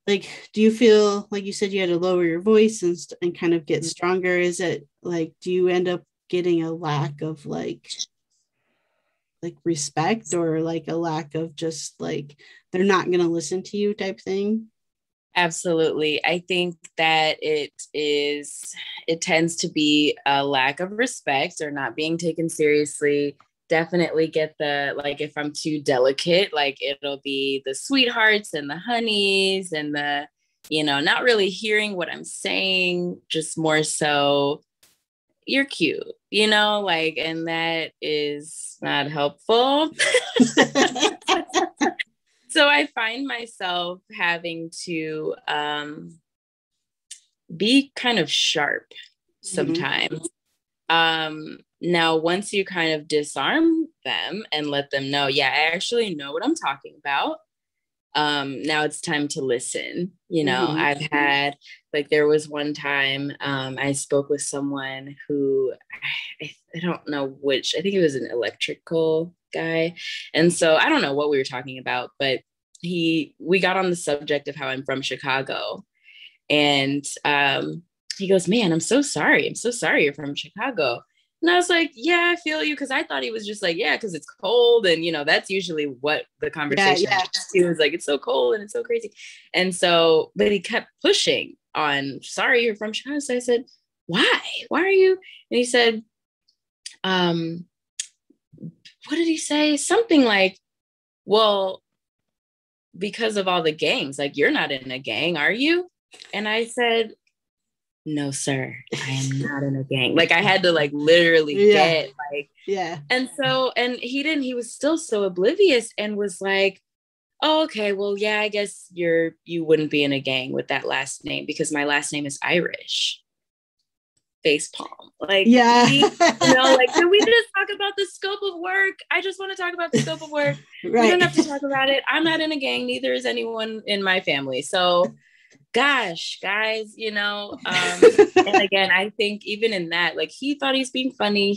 like, do you feel like you said you had to lower your voice and kind of get stronger? Is it like, do you end up getting a lack of like respect, or like a lack of just like they're not going to listen to you type thing? Absolutely. I think that it tends to be a lack of respect or not being taken seriously. Definitely get the, like, if I'm too delicate, like it'll be the sweethearts and the honeys and the, not really hearing what I'm saying, just more so, you're cute, like, and that is not helpful. So I find myself having to be kind of sharp sometimes. Now, once you kind of disarm them and let them know, yeah, I actually know what I'm talking about. Now it's time to listen. You know, I've had, like, there was one time I spoke with someone who I don't know which, I think it was an electrical guy. And so I don't know what we were talking about, but we got on the subject of how I'm from Chicago. And he goes, man, I'm so sorry. I'm so sorry you're from Chicago. And I was like, yeah, I feel you. Cause I thought he was just like, yeah, because it's cold. And, you know, that's usually what the conversation was. He was like, it's so cold and it's so crazy. And so, but he kept pushing on, sorry, you're from Chicago. So I said, why? Why are you? And he said, what did he say? Something like, well, because of all the gangs, like, you're not in a gang, are you? And I said, no, sir, I am not in a gang. Like, I had to like literally get like, And so, and he was still so oblivious and was like, oh, okay, well, yeah, I guess you wouldn't be in a gang with that last name because my last name is Irish. Face palm. Like, you know, like, can we just talk about the scope of work? I just want to talk about the scope of work. We don't have to talk about it. I'm not in a gang. Neither is anyone in my family. So gosh, guys, you know, and again, I think even in that, like, he thought he's being funny,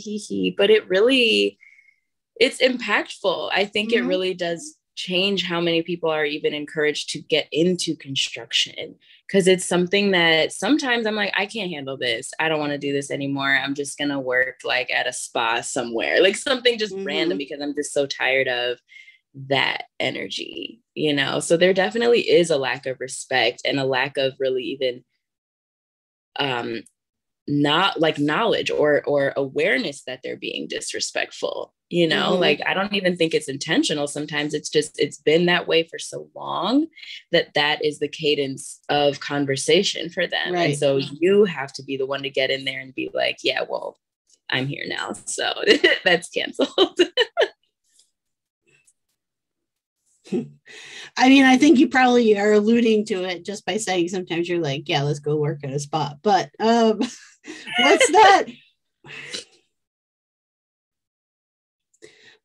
but it's impactful. I think it really does change how many people are even encouraged to get into construction, because it's something that sometimes I'm like, I can't handle this. I don't want to do this anymore. I'm just going to work like at a spa somewhere, like something just random, because I'm just so tired of that energy, you know? So there definitely is a lack of respect and a lack of really even not like knowledge or awareness that they're being disrespectful, you know? Like, I don't even think it's intentional. Sometimes it's been that way for so long that is the cadence of conversation for them. And so you have to be the one to get in there and be like, yeah, well, I'm here now, so that's canceled. I mean, I think you probably are alluding to it just by saying sometimes you're like, yeah, let's go work at a spot. But what's that?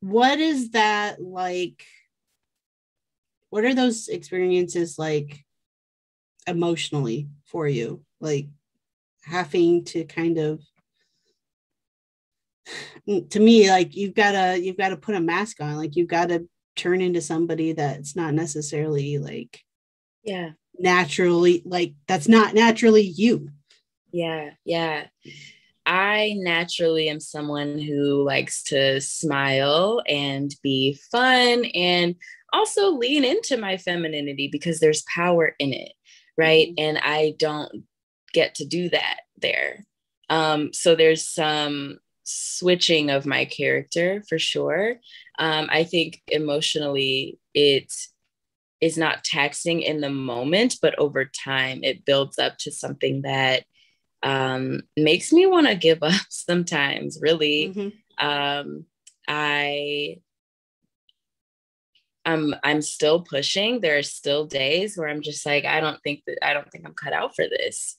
What is that like? What are those experiences like emotionally for you? Like having to kind of, to me, like you've got to put a mask on, like you've got to turn into somebody that's not necessarily like naturally, like that's not naturally you. I naturally am someone who likes to smile and be fun and also lean into my femininity because there's power in it, right? And I don't get to do that there. So there's some switching of my character for sure. I think emotionally it is not taxing in the moment, but over time it builds up to something that makes me want to give up sometimes, really. I'm still pushing. There are still days where I'm just like, I don't think I'm cut out for this,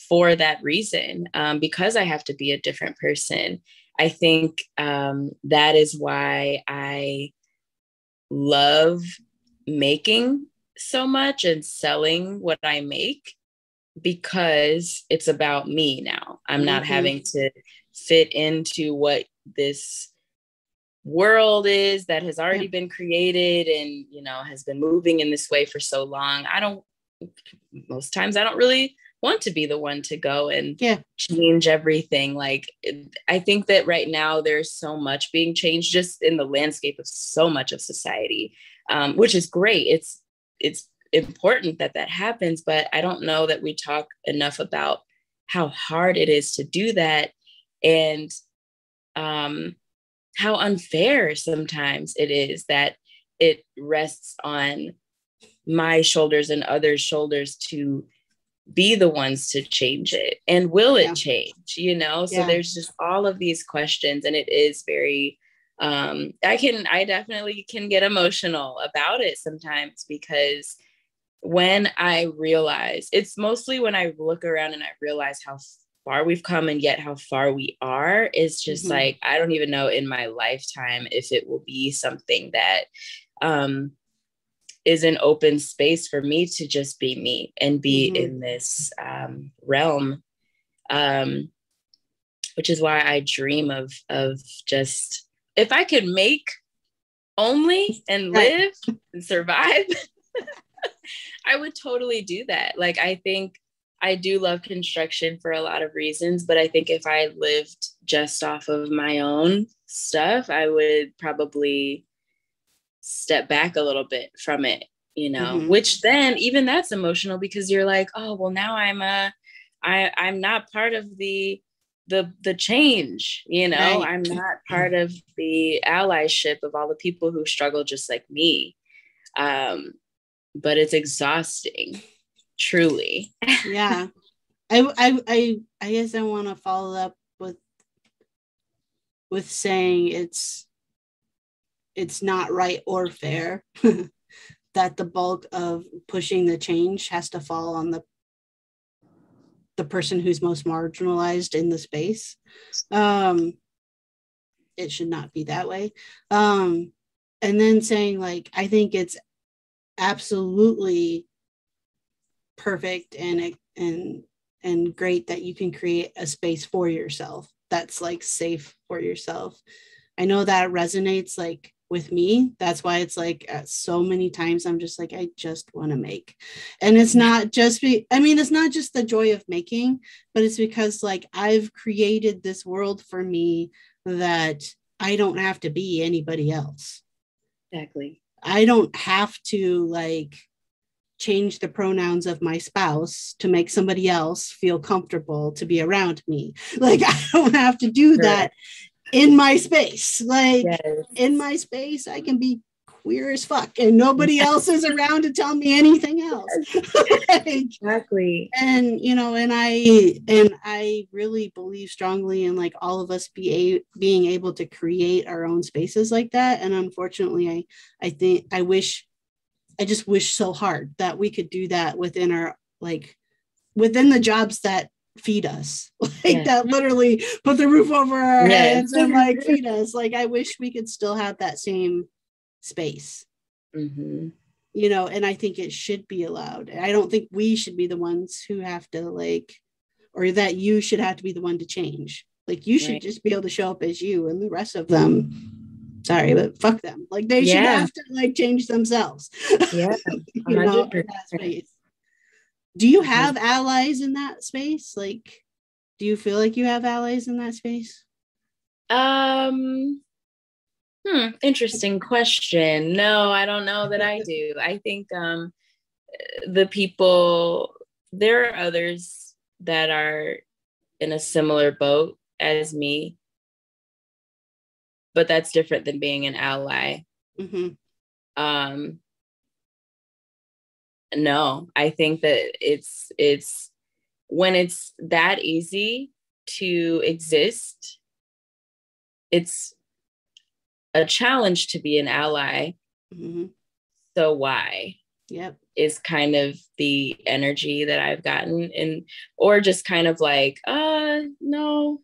for that reason, because I have to be a different person. I think that is why I love making so much and selling what I make, because it's about me now. I'm not having to fit into what this world is that has already been created and, you know, has been moving in this way for so long. Most times I don't really want to be the one to go and change everything. Like, I think that right now there's so much being changed just in the landscape of so much of society, which is great. It's important that happens, but I don't know that we talk enough about how hard it is to do that, and how unfair sometimes it is that it rests on my shoulders and others' shoulders to be the ones to change it. And will it change, you know? So there's just all of these questions, and it is very, I definitely can get emotional about it sometimes, because when I realize, it's mostly when I look around and I realize how far we've come and yet how far we are is just like, I don't even know in my lifetime if it will be something that is an open space for me to just be me and be in this realm, which is why I dream of just, if I could make only and live and survive, I would totally do that. Like, I think I do love construction for a lot of reasons, but I think if I lived just off of my own stuff, I would probably step back a little bit from it, you know, which then even that's emotional because you're like, oh, well, now I'm not part of the change, you know, I'm not part of the allyship of all the people who struggle just like me. But it's exhausting, truly. Yeah. I guess I want to follow up with saying it's not right or fair that the bulk of pushing the change has to fall on the person who's most marginalized in the space. It should not be that way. And then saying like, I think it's absolutely perfect and great that you can create a space for yourself that's like safe for yourself. I know that resonates like with me. That's why it's like so many times I'm just like, I just want to make. And it's not just it's not just the joy of making, but it's because like I've created this world for me that I don't have to be anybody else. Exactly. I don't have to like change the pronouns of my spouse to make somebody else feel comfortable to be around me. Like I don't have to do that in my space. Like in my space, I can be queer as fuck and nobody else is around to tell me anything else. Like, exactly. And, you know, and I really believe strongly in like all of us being able to create our own spaces like that. And unfortunately, I just wish so hard that we could do that within the jobs that feed us, like that literally put the roof over our heads and like feed us. Like, I wish we could still have that same space, you know, and I think it should be allowed. I don't think we should be the ones who have to like, or that you should have to be the one to change. Like you should just be able to show up as you, and the rest of them, sorry, but fuck them. Like they should have to like change themselves. Yeah. You know, in that space. Do you have allies in that space? Like, do you feel like you have allies in that space? Interesting question. No, I don't know that I do. I think the people, there are others that are in a similar boat as me, but that's different than being an ally. No, I think that it's when it's that easy to exist, it's a challenge to be an ally. So why? Yep. Is kind of the energy that I've gotten, and or just kind of like, no,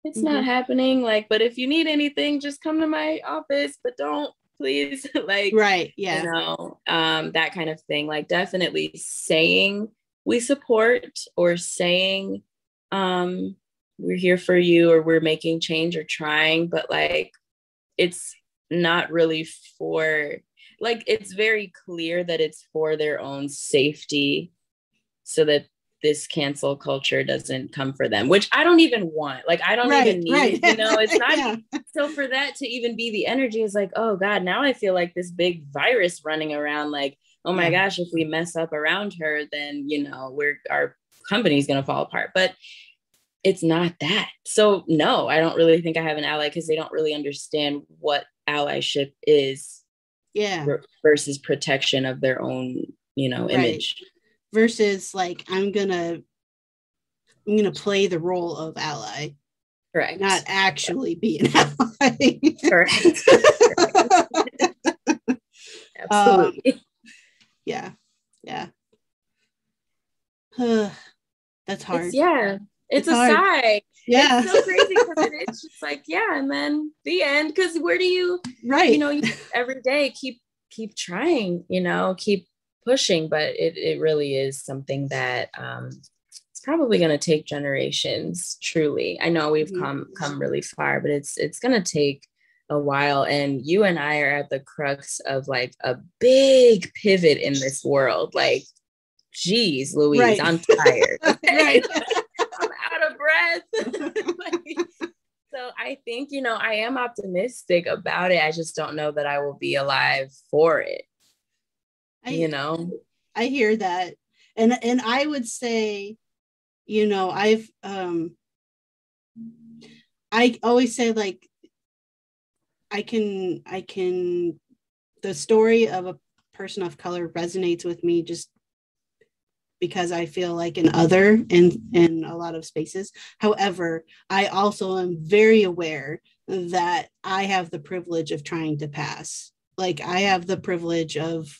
it's not happening. Like, but if you need anything, just come to my office, but don't, please. Like, you know, that kind of thing. Like, definitely saying we support, or saying we're here for you, or we're making change or trying, but like it's not really for, like, it's very clear that it's for their own safety, so that this cancel culture doesn't come for them, which I don't even want. Like, I don't even need, you know, it's not. So for that to even be the energy is like, oh God, now I feel like this big virus running around, like, oh my gosh, if we mess up around her, then, you know, our company's going to fall apart. But it's not that. So no, I don't really think I have an ally, because they don't really understand what allyship is. Versus protection of their own, you know, image. Versus like, I'm gonna play the role of ally. Correct. Not actually be an ally. Correct. Absolutely. Yeah. That's hard. it's a hard. sigh. Yeah. It's so crazy because it's just like, yeah, and then the end. Because where do you, Right. you every day keep trying, keep pushing, but it really is something that it's probably going to take generations. Truly, I know we've come really far, but it's going to take a while. And you and I are at the crux of like a big pivot in this world. Like, geez, Louise, right. I'm tired. Right. I'm out of breath. So I think, I am optimistic about it. I just don't know that I will be alive for it. I hear that. And I would say, I always say, like, I can, the story of a person of color resonates with me just because I feel like an other in a lot of spaces. However, I also am very aware that I have the privilege of trying to pass. Like, I have the privilege of,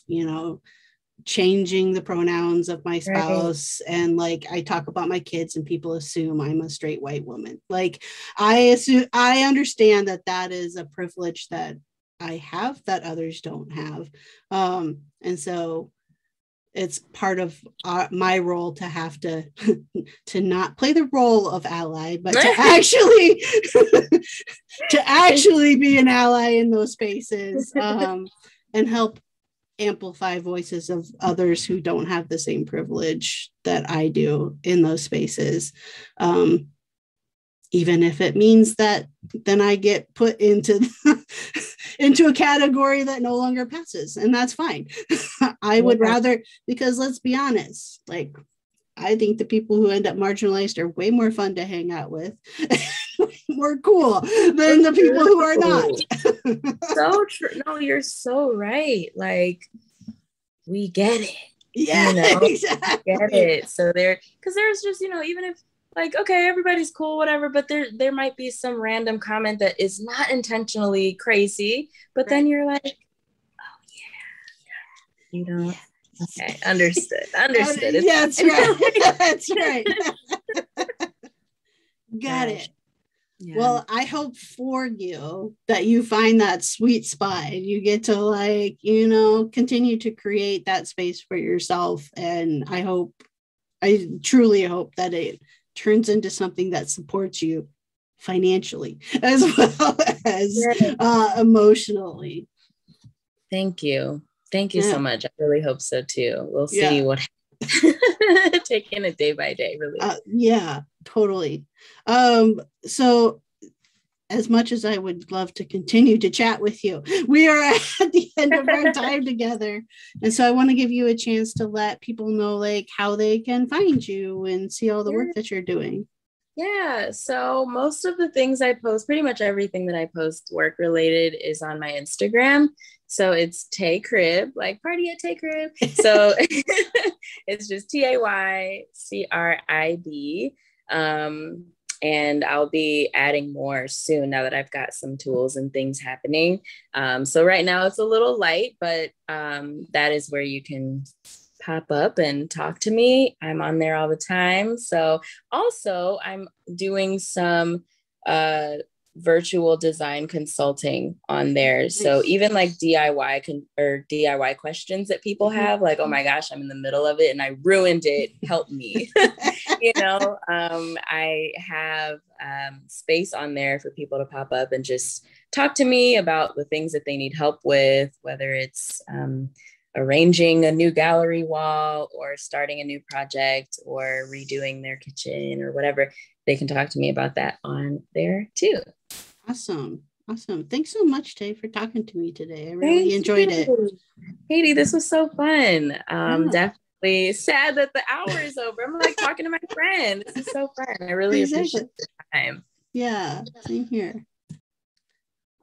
changing the pronouns of my spouse. Right. And like, I talk about my kids and people assume I'm a straight white woman. Like, I understand that is a privilege that I have that others don't have. And so it's part of my role to have to not play the role of ally, but to actually be an ally in those spaces, and help amplify voices of others who don't have the same privilege that I do in those spaces. Even if it means that then I get put into a category that no longer passes, and that's fine. I would rather, because let's be honest, like, I think the people who end up marginalized are way more fun to hang out with, more cool than the people who are not. So true. No, you're so right. Like, we get it. Yeah, exactly. Get it. So because there's just, even if, like, okay, everybody's cool, whatever, but there might be some random comment that is not intentionally crazy, but then you're like, oh yeah. Okay, understood. Yeah, that's right. That's right. Got it. Yeah. Well, I hope for you that you find that sweet spot and you get to, like, continue to create that space for yourself. And I truly hope that it turns into something that supports you financially as well as emotionally. Thank you so much. I really hope so too. We'll see what taking it day by day, really. Yeah, totally. So as much as I would love to continue to chat with you, we are at the end of our time together. And so I want to give you a chance to let people know, like, how they can find you and see all the work that you're doing. Yeah. So most of the things I post, pretty much everything that I post work related, is on my Instagram. So it's Tays Crib, like party at Tays Crib. So it's just TAYCRIB. And I'll be adding more soon now that I've got some tools and things happening. So right now it's a little light, but that is where you can pop up and talk to me. I'm on there all the time. So also I'm doing some virtual design consulting on there. Nice. So even like DIY questions that people have, like, oh my gosh, I'm in the middle of it and I ruined it. Help me. I have space on there for people to pop up and just talk to me about the things that they need help with, whether it's arranging a new gallery wall or starting a new project or redoing their kitchen or whatever. They can talk to me about that on there too. Awesome. Thanks so much, Tay, for talking to me today. I really enjoyed it. Katie, this was so fun. Definitely sad that the hour is over. I'm like talking to my friend. This is so fun. I really appreciate the time. Yeah, same here.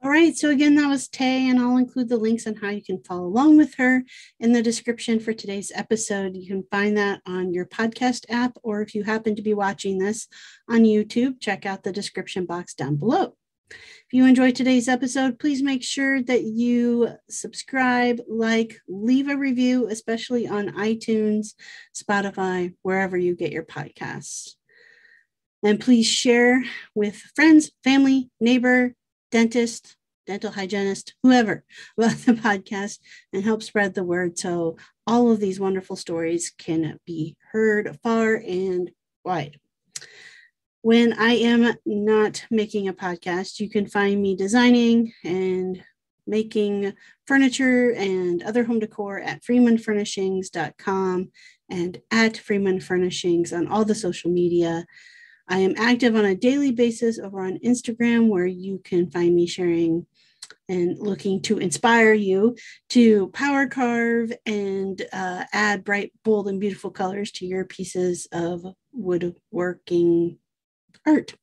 All right, so again, that was Tay, and I'll include the links on how you can follow along with her in the description for today's episode. You can find that on your podcast app, or if you happen to be watching this on YouTube, check out the description box down below. If you enjoyed today's episode, please make sure that you subscribe, leave a review, especially on iTunes, Spotify, wherever you get your podcasts. And please share with friends, family, neighbor, dentist, dental hygienist, whoever, about the podcast, and help spread the word so all of these wonderful stories can be heard far and wide. When I am not making a podcast, you can find me designing and making furniture and other home decor at freemanfurnishings.com and at Freeman Furnishings on all the social media. I am active on a daily basis over on Instagram, where you can find me sharing and looking to inspire you to power carve and add bright, bold, and beautiful colors to your pieces of woodworking art.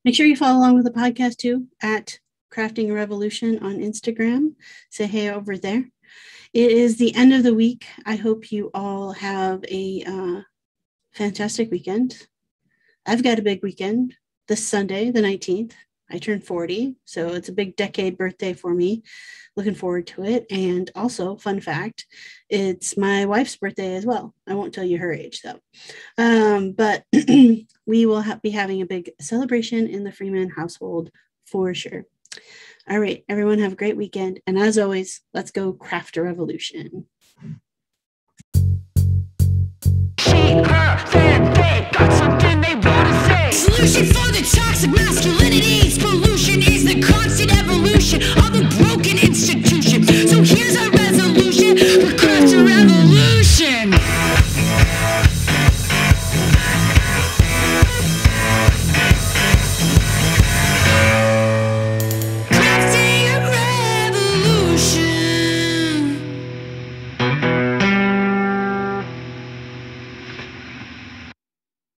Make sure you follow along with the podcast too at Crafting a Revolution on Instagram. Say hey over there. It is the end of the week. I hope you all have a fantastic weekend. I've got a big weekend this Sunday, the 19th. I turned 40, so it's a big decade birthday for me. Looking forward to it. And also, fun fact, it's my wife's birthday as well. I won't tell you her age, though. But we will be having a big celebration in the Freeman household for sure. All right, everyone, have a great weekend. And as always, let's go craft a revolution. She, her, they got something they want to say. Solution for